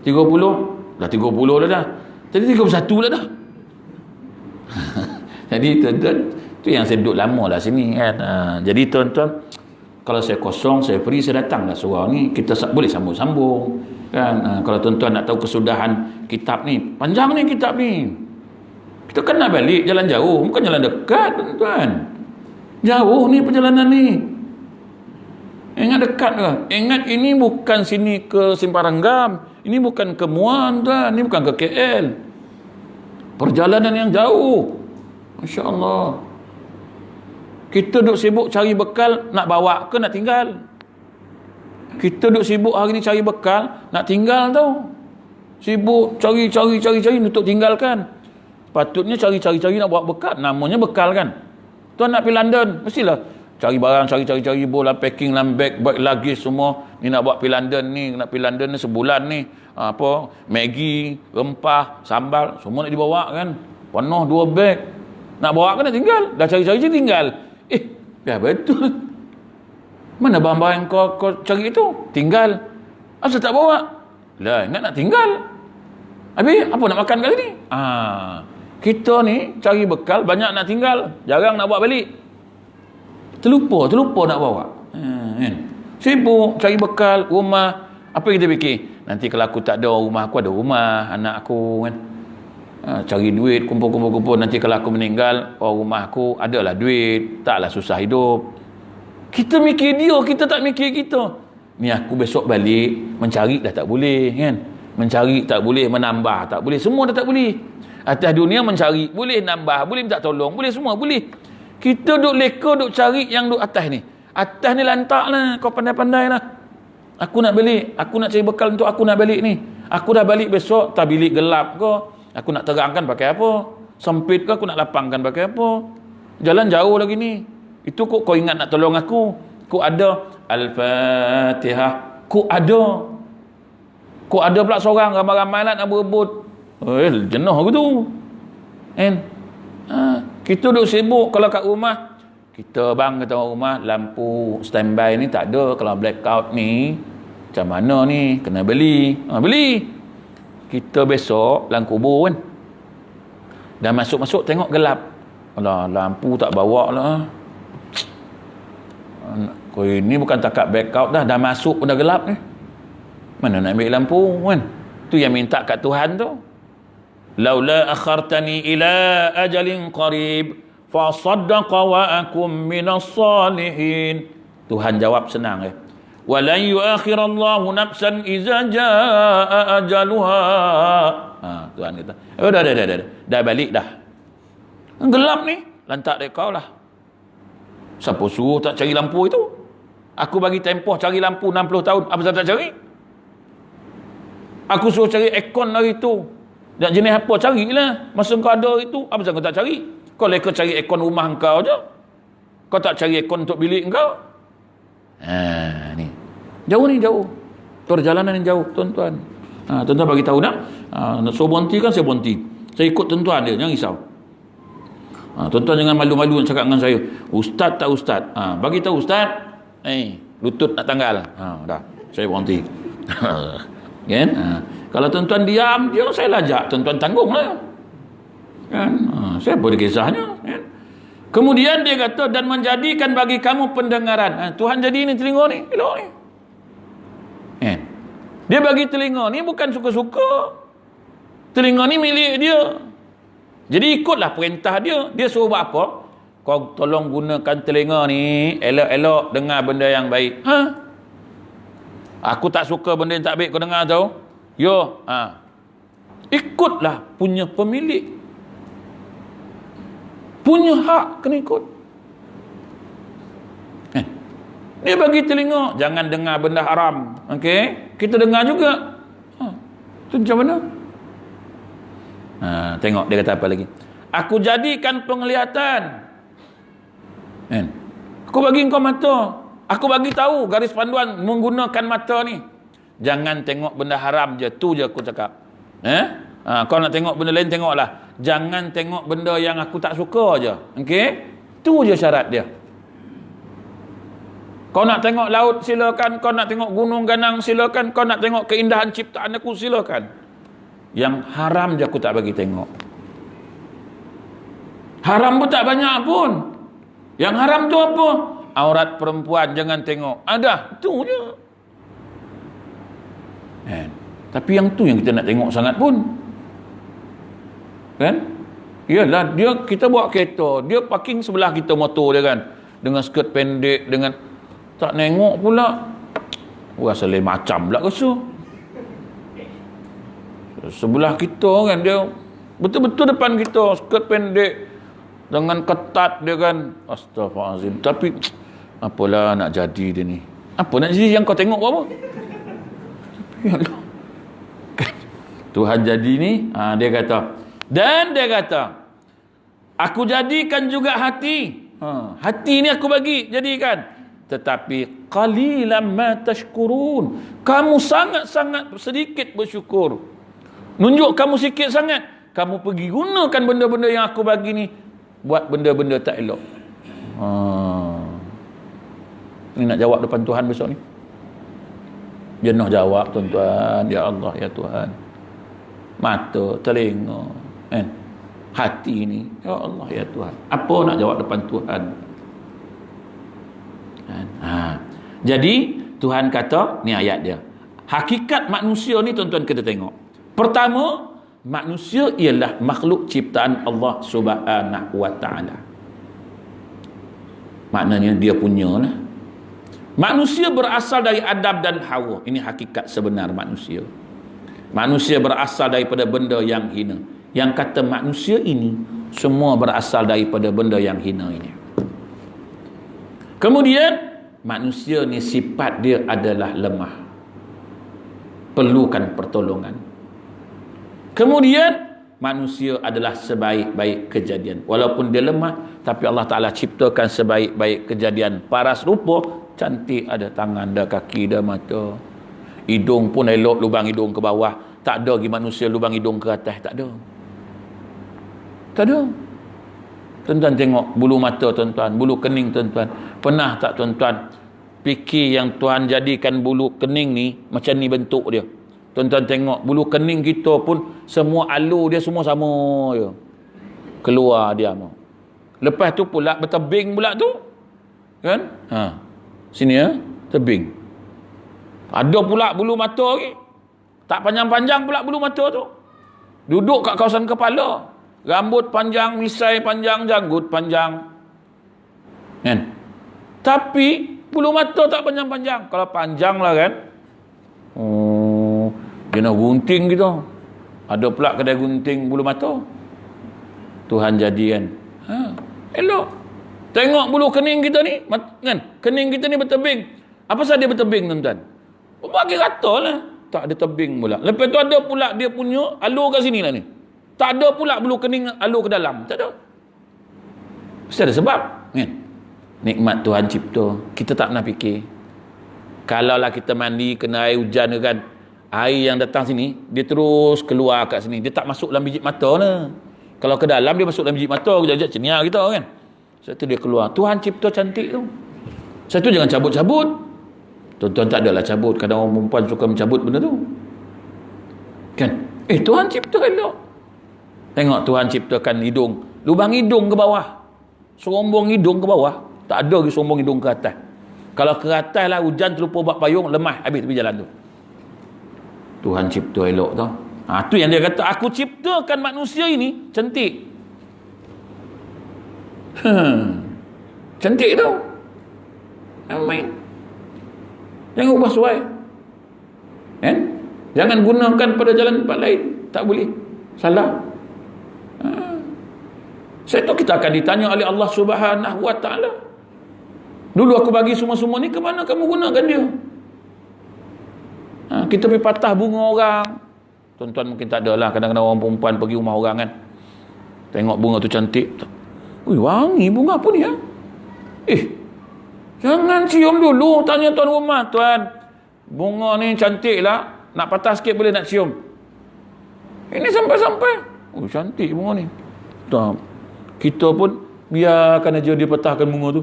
30 dah 30 dah. Jadi 31 lah dah. Jadi tuan-tuan, tu yang saya duduk lama lah sini kan. Jadi tuan-tuan, kalau saya kosong, saya free, saya datang lah surau ni, kita boleh sambung-sambung kan. Kalau tuan-tuan nak tahu kesudahan kitab ni, panjang ni kitab ni, kita kan nak balik jalan jauh, bukan jalan dekat tuan-tuan. Jauh ni perjalanan ni. Ingat dekat ke? Ingat ini bukan sini ke Simparanggam, ini bukan ke Muan tuan, ini bukan ke KL. Perjalanan yang jauh. Masya Allah. Kita duk sibuk cari bekal, nak bawa ke nak tinggal. Kita duk sibuk hari ni cari bekal, nak tinggal tau. Sibuk cari untuk tinggalkan. Patutnya cari nak bawa bekal, namanya bekal kan. Tuan nak pergi London, mestilah cari barang, cari bola packing dalam bag lagi semua. Ni nak bawa pergi London ni, nak pergi London ni sebulan ni. Apa, Maggi, rempah, sambal, semua nak dibawa kan. Penuh 2 beg. Nak bawa kan nak tinggal. Dah cari tinggal. Ya betul. Mana barang-barang kau cari itu? Tinggal. Asal tak bawa? Lah, ingat nak tinggal. Habis apa nak makan kali ni? Kita ni cari bekal banyak nak tinggal, jarang nak bawa balik. Terlupa nak bawa. Kan? Sibuk cari bekal, rumah. Apa kita fikir? Nanti kalau aku tak ada rumah, aku ada rumah, anak aku kan. Cari duit, kumpul. Nanti kalau aku meninggal, rumah aku adalah duit, taklah susah hidup. Kita mikir dia, kita tak mikir kita. Ni aku besok balik, mencari dah tak boleh kan. Mencari tak boleh, menambah tak boleh, semua dah tak boleh. Atas dunia mencari, boleh nambah, boleh minta tolong, boleh semua, boleh. Kita duk leka, duk cari yang duk atas ni. Atas ni lantak lah, kau pandai-pandai lah. Aku nak balik, aku nak cari bekal untuk aku nak balik ni. Aku dah balik besok, tak bilik gelap ke? Aku nak terangkan pakai apa? Sempit ke aku nak lapangkan pakai apa? Jalan jauh lagi ni. Itu kau ingat nak tolong aku. Kau ada Al-Fatihah. Kau ada pula seorang ramai-ramai lah nak berebut. Jenuh aku tu. Kan? Kita duduk sibuk kalau kat rumah. Kita kata rumah lampu standby ni tak ada. Kalau blackout ni macam mana ni? Kena beli. Beli. Kita besok dalam kubur kan. Dah masuk tengok gelap. Alah, lampu tak bawa lah. Kau ini bukan takat blackout dah masuk pun dah gelap ni. Mana nak ambil lampu kan? Tu yang minta kat Tuhan tu. Laula akhartani ila ajalin qarib fa saddaqa wa akum minas salihin. Tuhan jawab senang walan yuakhirallahu nafsan iza jaa ajaluha. Tuhan kata dah balik dah, gelap ni, lantak dek kau lah. Siapa suruh tak cari lampu itu? Aku bagi tempoh cari lampu 60 tahun, apa saya tak cari? Aku suruh cari aircon hari tu, dan jenis apa carilah. Masa kau ada itu, apa saya kau tak cari? Kau leka cari aircon rumah kau je, kau tak cari aircon untuk bilik kau. Ni jauh, perjalanan yang jauh tuan-tuan. Tuan-tuan bagi tahu nak so bonti kan saya bonti, saya ikut tuan-tuan dia, jangan risau. Tuan-tuan jangan malu-malu nak cakap dengan saya ustaz tak ustaz. Bagi tahu ustaz, lutut nak tanggal, dah saya bonti. Kan? Kalau tuan-tuan diam, saya lajak, tuan-tuan tanggunglah kan. Siapa dia kisahnya kan? Kemudian dia kata dan menjadikan bagi kamu pendengaran. Tuhan jadi ini telinga ni, elok ni. Dia bagi telinga ni bukan suka-suka. Telinga ni milik dia. Jadi ikutlah perintah dia. Dia suruh buat apa? Kau tolong gunakan telinga ni, elok-elok dengar benda yang baik. Aku tak suka benda yang tak baik kau dengar tau. Ikutlah punya pemilik. Punya hak kena ikut. Dia bagi telinga, jangan dengar benda haram. Okey, kita dengar juga. Tu macam mana? Tengok dia kata apa lagi. Aku jadikan penglihatan. Aku bagi kau mata. Aku bagi tahu garis panduan menggunakan mata ni. Jangan tengok benda haram je, tu je aku cakap. Kau nak tengok benda lain, tengoklah. Jangan tengok benda yang aku tak suka je. Okey? Tu je syarat dia. Kau nak tengok laut, silakan. Kau nak tengok gunung ganang, silakan. Kau nak tengok keindahan ciptaan aku, silakan. Yang haram je aku tak bagi tengok. Haram pun tak banyak pun. Yang haram tu apa? Aurat perempuan jangan tengok. Ada, tu je. Kan? Tapi yang tu yang kita nak tengok sangat pun. Kan? Yalah, kita bawa kereta, dia parking sebelah kita motor dia kan. Dengan skirt pendek, dengan tak tengok pula. Rasa lain macam pula rasa. Sebelah kita kan, dia betul-betul depan kita, skirt pendek dengan ketat dia kan. Astaghfirullahaladzim. Tapi apalah nak jadi dia ni. Apa nak jadi yang kau tengok apa? Yalah. Tuhan jadi ni, dia kata. Dan dia kata, aku jadikan juga hati. Hati ni aku bagi, jadikan. Tetapi qalilan ma tashkurun. Kamu sangat-sangat sedikit bersyukur. Nunjuk kamu sikit sangat. Kamu pergi gunakan benda-benda yang aku bagi ni buat benda-benda tak elok. Ini nak jawab depan Tuhan besok ni. Jenuh jawab tuan-tuan. Ya Allah, ya Tuhan. Mata, telinga, kan? Hati ni, ya Allah, ya Tuhan. Apa nak jawab depan Tuhan? Kan? Jadi Tuhan kata, ni ayat dia. Hakikat manusia ni tuan-tuan kita tengok. Pertama, manusia ialah makhluk ciptaan Allah Subhanahu wa taala. Maknanya dia punyalah. Manusia berasal dari Adam dan Hawa. Ini hakikat sebenar manusia. Manusia berasal daripada benda yang hina. Yang kata manusia ini semua berasal daripada benda yang hina ini. Kemudian manusia ni sifat dia adalah lemah. Perlukan pertolongan. Kemudian manusia adalah sebaik-baik kejadian. Walaupun dia lemah, tapi Allah Ta'ala ciptakan sebaik-baik kejadian. Paras rupa, cantik, ada tangan, ada kaki, ada mata. Hidung pun elok, lubang hidung ke bawah. Tak ada lagi manusia lubang hidung ke atas, tak ada. Tak ada. Tuan-tuan tengok bulu mata tuan-tuan, bulu kening tuan-tuan. Pernah tak tuan-tuan fikir yang Tuhan jadikan bulu kening ni macam ni bentuk dia? Tuan-tuan tengok bulu kening kita pun semua alur dia semua sama je. Keluar dia mau. Lepas tu pula bertebing pula tu. Kan? Sini ya, tebing. Ada pula bulu mata lagi. Tak panjang-panjang pula bulu mata tu. Duduk kat kawasan kepala. Rambut panjang, misai panjang, janggut panjang. Kan? Tapi bulu mata tak panjang-panjang. Kalau panjang lah kan. Dia nak gunting gitu. Ada pula kedai gunting bulu mata. Tuhan jadikan. Elok. Tengok bulu kening kita ni. Kan? Kening kita ni bertebing. Apa sahaja dia bertebing tuan-tuan? Bagi rata lah. Tak ada tebing pula. Lepas tu ada pula dia punya alur kat sini lah ni. Tak ada pula bulu kening alur ke dalam. Tak ada. Mesti ada sebab. Kan? Nikmat Tuhan cipta. Kita tak pernah fikir. Kalaulah kita mandi kena air hujan kan. Air yang datang sini, dia terus keluar kat sini. Dia tak masuk dalam biji mata lah. Kalau ke dalam, dia masuk dalam biji mata. Kejap-kejap ceniak kita kan. Satu dia keluar. Tuhan cipta cantik tu. Satu jangan cabut-cabut. Tuan-tuan tak adalah cabut. Kadang orang perempuan suka mencabut benda tu. Kan? Tuhan cipta elok. Tengok Tuhan ciptakan hidung. Lubang hidung ke bawah. Serombong hidung ke bawah. Tak ada lagi serombong hidung ke atas. Kalau ke atas lah hujan terlupa buat payung, lemah habis tepi jalan tu. Tuhan cipta elok tau. Tu yang dia kata, aku ciptakan manusia ini cantik. Cantik tau. Main. Jangan ubah suai. Kan? Jangan gunakan pada jalan tempat lain. Tak boleh. Salah. Saya tahu kita akan ditanya oleh Allah Subhanahu wa taala. Dulu aku bagi semua-semua ni, ke mana kamu gunakan dia? Kita pergi patah bunga orang. Tuan-tuan mungkin tak ada lah. Kadang-kadang orang perempuan pergi rumah orang kan. Tengok bunga tu cantik. Ui, wangi bunga apa ni ya? Jangan cium dulu. Tanya tuan rumah. Tuan, bunga ni cantik lah. Nak patah sikit boleh nak cium? Ini sampai-sampai. Oh, cantik bunga ni. Tak. Kita pun biarkan aja dia patahkan bunga tu.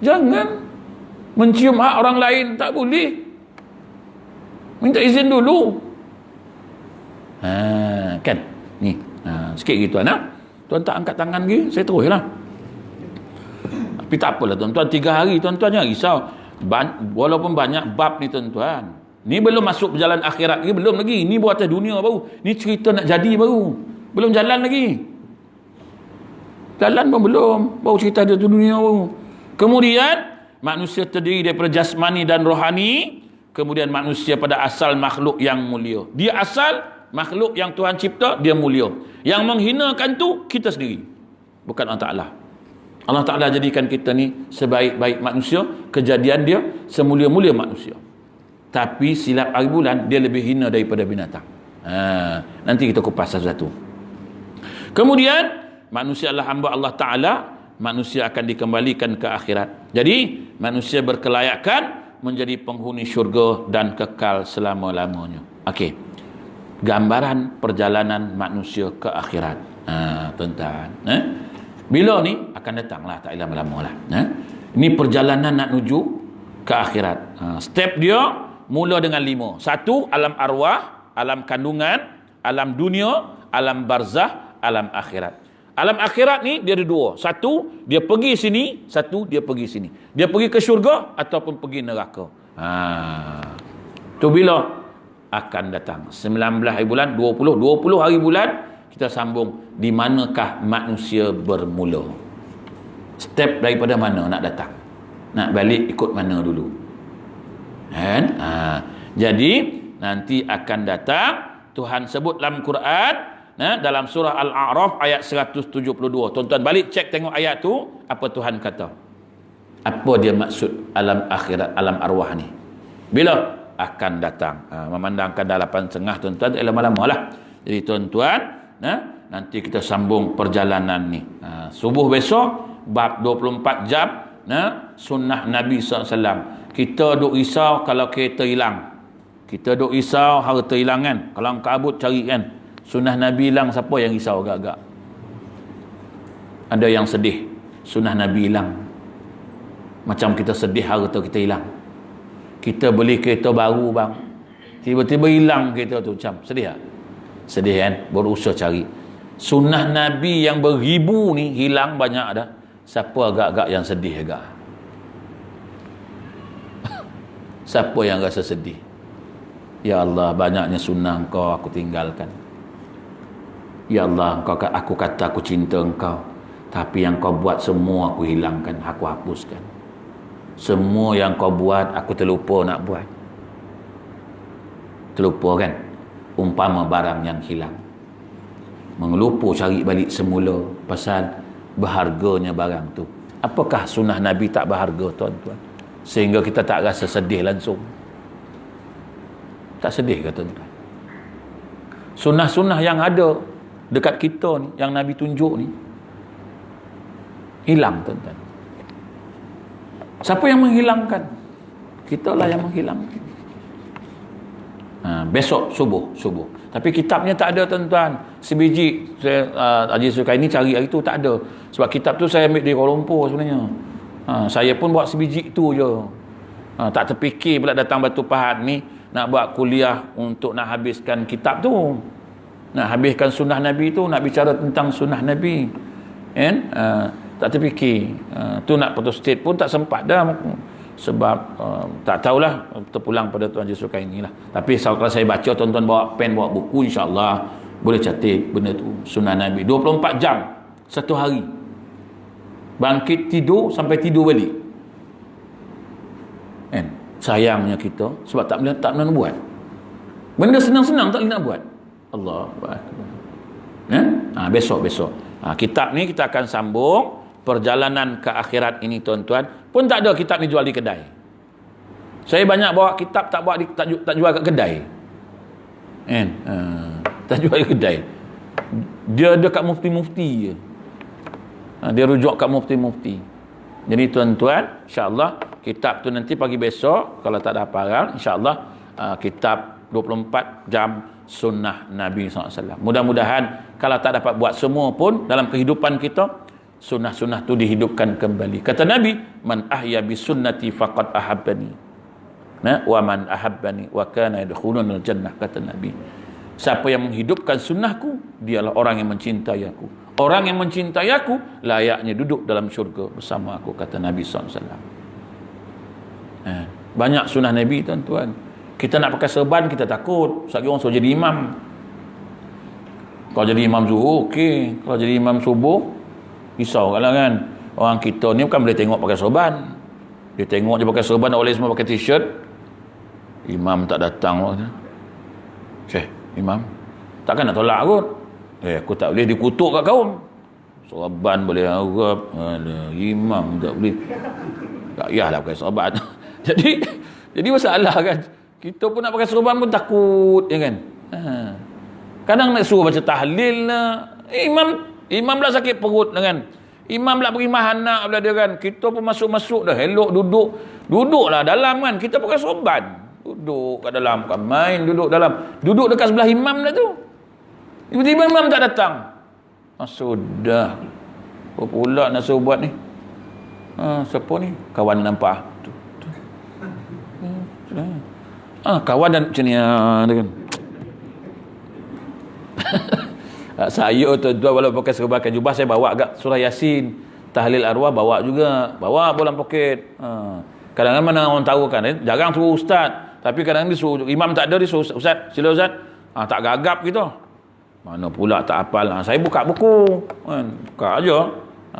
Jangan mencium hak orang lain. Tak boleh. Minta izin dulu. Kan? Ni. Sikit gitu anak. Tuan tak angkat tangan lagi, saya teruslah. Tapi tak apalah tuan-tuan, 3 hari tuan-tuan jangan risau. Walaupun banyak bab ni tuan-tuan. Ni belum masuk berjalan akhirat lagi, belum lagi. Ni buat atas dunia baru. Ni cerita nak jadi baru. Belum jalan lagi. Jalan pun belum. Baru cerita atas dunia baru. Kemudian, manusia terdiri daripada jasmani dan rohani. Kemudian manusia pada asal makhluk yang mulia. Dia asal makhluk yang Tuhan cipta, dia mulia. Yang menghinakan tu kita sendiri, bukan Allah Ta'ala. Allah Ta'ala jadikan kita ni sebaik-baik manusia, kejadian dia semulia-mulia manusia. Tapi silap hari bulan dia lebih hina daripada binatang. Nanti kita kupas satu-satu. Kemudian manusia adalah hamba Allah Ta'ala, manusia akan dikembalikan ke akhirat. Jadi manusia berkelayakan menjadi penghuni syurga dan kekal selama-lamanya. Okey. Gambaran perjalanan manusia ke akhirat. Tuan-tuan, bila ni akan datanglah, tak lama-lama lah. Ini perjalanan nak menuju ke akhirat. Step dia mula dengan 5. 1, alam arwah, alam kandungan, alam dunia, alam barzah, alam akhirat. Alam akhirat ni dia ada 2. 1, dia pergi sini, 1 dia pergi sini. Dia pergi ke syurga ataupun pergi neraka. Tu bila akan datang? 19 hari bulan, 20 hari bulan kita sambung di manakah manusia bermula. Step daripada mana nak datang? Nak balik ikut mana dulu? Kan? Jadi nanti akan datang, Tuhan sebut dalam Quran, dalam surah Al-A'raf ayat 172. Tuan-tuan balik cek tengok ayat tu, apa Tuhan kata? Apa dia maksud alam akhirat, alam arwah ni? Bila akan datang? Memandangkan dah 8.30 tuan-tuan, tak lama-lama lah. Jadi tuan-tuan, nanti kita sambung perjalanan ni. Subuh besok bab 24 jam sunnah Nabi SAW. Kita duk risau kalau kereta hilang, kita duk risau harta hilang kan, kalau kabut cari kan. Sunnah Nabi hilang, siapa yang risau agak-agak? Ada yang sedih sunnah Nabi hilang, macam kita sedih harta kita hilang. Kita beli kereta baru bang, tiba-tiba hilang kereta tu, macam sedih tak? Sedih kan? Berusaha cari. Sunnah Nabi yang beribu ni hilang banyak dah. Siapa agak-agak yang sedih agak? Siapa yang rasa sedih? Ya Allah, banyaknya sunnah Engkau aku tinggalkan. Ya Allah, aku kata aku cinta Engkau, tapi yang Kau buat semua aku hilangkan, aku hapuskan. Semua yang Kau buat aku terlupa nak buat. Terlupa kan? Umpama barang yang hilang, mengelupa cari balik semula pasal berharganya barang tu. Apakah sunnah Nabi tak berharga tuan-tuan, sehingga kita tak rasa sedih langsung? Tak sedih ke tuan-tuan? Sunnah-sunnah yang ada dekat kita ni, yang Nabi tunjuk ni, hilang tuan-tuan. Siapa yang menghilangkan? Kita lah yang menghilangkan. Besok subuh. Tapi kitabnya tak ada tuan-tuan. Sebiji Haji Sukaini cari hari tu tak ada. Sebab kitab tu saya ambil di Kuala Lumpur sebenarnya. Saya pun buat sebiji tu je. Tak terfikir pula datang Batu Pahat ni nak buat kuliah untuk nak habiskan kitab tu. Nak habiskan sunnah Nabi tu, nak bicara tentang sunnah Nabi. Kan? Tak terfikir. Tu nak putus state pun tak sempat dah. Sebab tak tahulah, terpulang pada Tuan Haji Sukaini lah. Tapi kalau saya baca, tuan-tuan bawa pen, bawa buku, insyaAllah boleh catat benda tu. Sunnah Nabi 24 jam satu hari, bangkit tidur sampai tidur balik kan? Sayangnya kita sebab tak boleh buat benda senang-senang, tak boleh nak buat. Allah besok kitab ni kita akan sambung perjalanan ke akhirat ini tuan-tuan. Pun tak ada kitab ni jual di kedai. Saya banyak bawa kitab tak jual kat kedai. Kan? Tak jual di kedai. Dia dekat mufti-mufti je. Dia rujuk kat mufti-mufti. Jadi tuan-tuan, insya-Allah kitab tu nanti pagi besok kalau tak ada hafalan, insya-Allah kitab 24 jam sunnah Nabi SAW. Mudah-mudahan kalau tak dapat buat semua pun dalam kehidupan kita, sunnah-sunnah tu dihidupkan kembali. Kata Nabi, man ahya bi sunnati faqad ahabbani. wa man ahabbani wa kana yadkhulunal jannah, kata Nabi. Siapa yang menghidupkan sunnahku, dialah orang yang mencintai aku. Orang yang mencintai aku layaknya duduk dalam syurga bersama aku, kata Nabi SAW. Banyak sunnah Nabi, tuan-tuan. Kita nak pakai serban, kita takut. Sebab orang suruh jadi imam. Kalau jadi imam zuhur, okey. Kalau jadi imam subuh, risau kan. Orang kita ni bukan boleh tengok pakai serban. Dia tengok dia pakai serban, oleh semua pakai t-shirt. Imam tak datang. Syekh, imam, takkan nak tolak kot. Aku tak boleh dikutuk kat kaum. Serban boleh harap. Imam tak boleh. Tak payahlah pakai serban. Jadi masalah kan. Kita pun nak pakai serban pun takut, ya kan. Kadang nak suruh baca tahlil lah. Imam pula sakit perut kan. Imam pula pergi mahanak pula dia kan. Kita pun masuk-masuk dah, elok duduklah dalam kan. Kita pakai serban, duduk kat dalam, bukan main duduk dalam. Duduk dekat sebelah imam dah tu. Tiba-tiba imam tak datang. Sudah. Apa pula nak suruh buat ni? Siapa ni? Kawan nampak. Kawan dan macam ni kan. Saya tuan-tuan walau pakai serban pakai jubah, saya bawa agak surah Yasin, tahlil arwah bawa juga, bawa bola poket. Kadang-kadang mana orang tahu kan, jarang suruh ustaz, tapi kadang dia suruh imam tak ada, dia suruh ustaz, sila ustaz. Tak gagap gitu. Mana pula tak hafal. Saya buka buku kan, buka aja.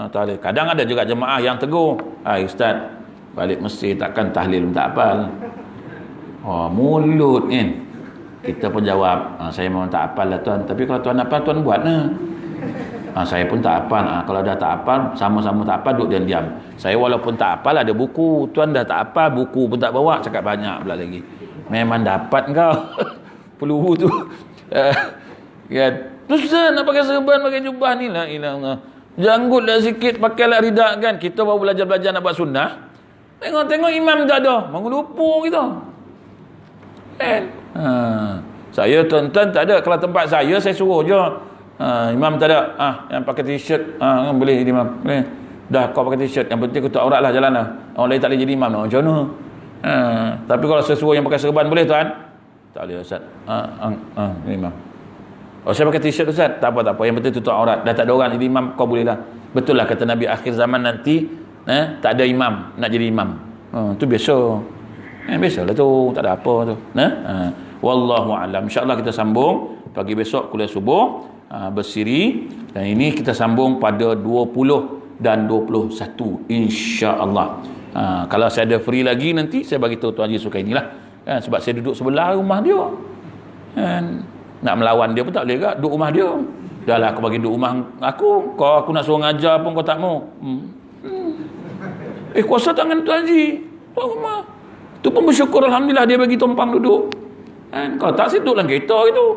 Tahlil. Kadang ada juga jemaah yang tegur, ustaz, balik masjid takkan tahlil tak hafal. Mulut kan. Kita pun jawab, saya memang tak hafal lah tuan, tapi kalau tuan hafal, tuan buat lah. Saya pun tak hafal. Kalau dah tak hafal, sama-sama tak hafal, duduk diam. Saya walaupun tak hafal, ada buku. Tuan dah tak hafal, buku pun tak bawa, cakap banyak pula lagi. Memang dapat kau peluru tu. Terus nak pakai serban, pakai jubah ni lah. Janggutlah sikit, pakailah ridak kan. Kita baru belajar-belajar nak buat sunnah. Tengok-tengok imam tak ada, mengelupu kita. Saya tuan-tuan tak ada. Kalau tempat saya suruh je. Imam tak ada. Yang pakai t-shirt boleh jadi imam. Boleh. Dah kau pakai t-shirt, yang penting kau tak aurat lah, jalan lah. Orang lain tak boleh jadi imam lah. Macam mana? Tapi kalau saya suruh yang pakai serban boleh tuan? Tak boleh ustaz. Imam. Saya pakai t-shirt ustaz, tak apa. Yang penting tutup aurat. Dah tak ada orang jadi imam, kau boleh lah. Betul lah kata Nabi, akhir zaman nanti tak ada imam nak jadi imam. Tu biasa. Biasalah tu, tak ada apa tu. Wallahu a'lam. InsyaAllah kita sambung pagi besok kuliah subuh bersiri, dan ini kita sambung pada 20 dan 21 insya-Allah. Kalau saya ada free lagi nanti saya bagi tahu Tuan Haji Sukaini lah. Sebab saya duduk sebelah rumah dia. Nak melawan dia pun tak boleh ke, duduk rumah dia. Dah lah aku bagi duduk rumah aku. Kau aku nak suruh ngajar pun kau tak mau. Kuasa tangan Tuan Haji. Tuan rumah. Tu pun bersyukur alhamdulillah dia bagi tumpang duduk. Kalau tak saya duduk dalam kereta gitu.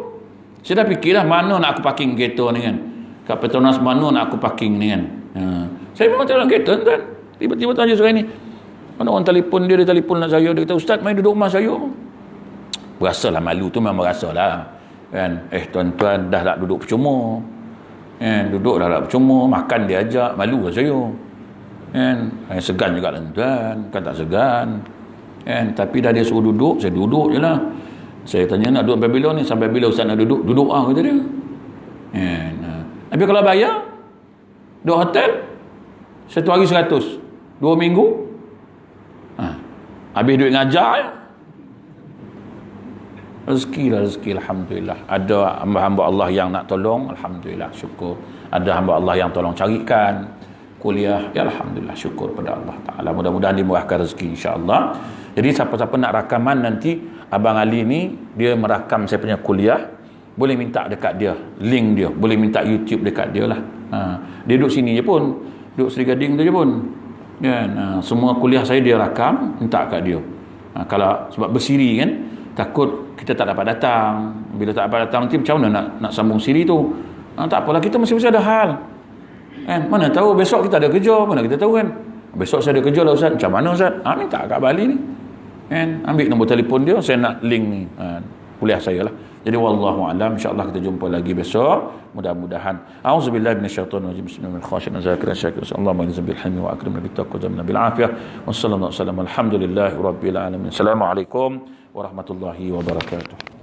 Saya dah fikirlah mana nak aku parking kereta ni kan. Kat Petronas mana nak aku parking ni kan. Saya memang dalam kereta kan. Tiba-tiba Tuan Haji Sukaini, mana orang telefon dia telefon nak saya, dia kata ustaz mai duduk rumah saya. Berasalah malu tu, memang berasalah kan. Tuan-tuan dah tak duduk percuma. Duduk dah tak percuma, makan dia ajak, malu lah saya. Segan juga tuan, kan tak segan. Tapi dah dia suruh duduk, saya duduk je lah. Saya tanya nak duduk sampai bila ni? Sampai bila ustaz nak duduk? Duduk kata dia. Tapi kalau bayar duduk hotel 1 hari 100, 2 minggu habis duit ngajar ya. Rezeki alhamdulillah. Ada hamba-hamba Allah yang nak tolong, alhamdulillah, syukur. Ada hamba Allah yang tolong carikan kuliah, ya alhamdulillah, syukur pada Allah Ta'ala. Mudah-mudahan dimurahkan rezeki insya-Allah. Jadi siapa-siapa nak rakaman nanti, Abang Ali ni dia merakam saya punya kuliah, boleh minta dekat dia link dia, boleh minta YouTube dekat dia lah. Dia duduk sini je pun, duduk Seri Gading tu je pun kan. Semua kuliah saya dia rakam, minta kat dia. Kalau sebab bersiri kan, takut kita tak dapat datang. Bila tak dapat datang nanti macam mana nak sambung siri tu. Tak apalah, kita masih ada hal mana tahu besok kita ada kerja, mana kita tahu kan. Besok saya ada kerja lah ustaz, macam mana ustaz? Minta kat Bali ni ambil nombor telefon dia, saya nak link ni kuliah saya lah. Jadi wallahu alam, insyaallah kita jumpa lagi besok mudah-mudahan. Auzubillahi minasyaitonir rajim. Bismillahirrahmanirrahim. Zakiran syakiran. Allahumma inna bil hilmi wa akrimna bit taqwa wa bil afiyah. Wassallallahu alaihi wasallam. Alhamdulillahi rabbil alamin. Assalamualaikum warahmatullahi wabarakatuh.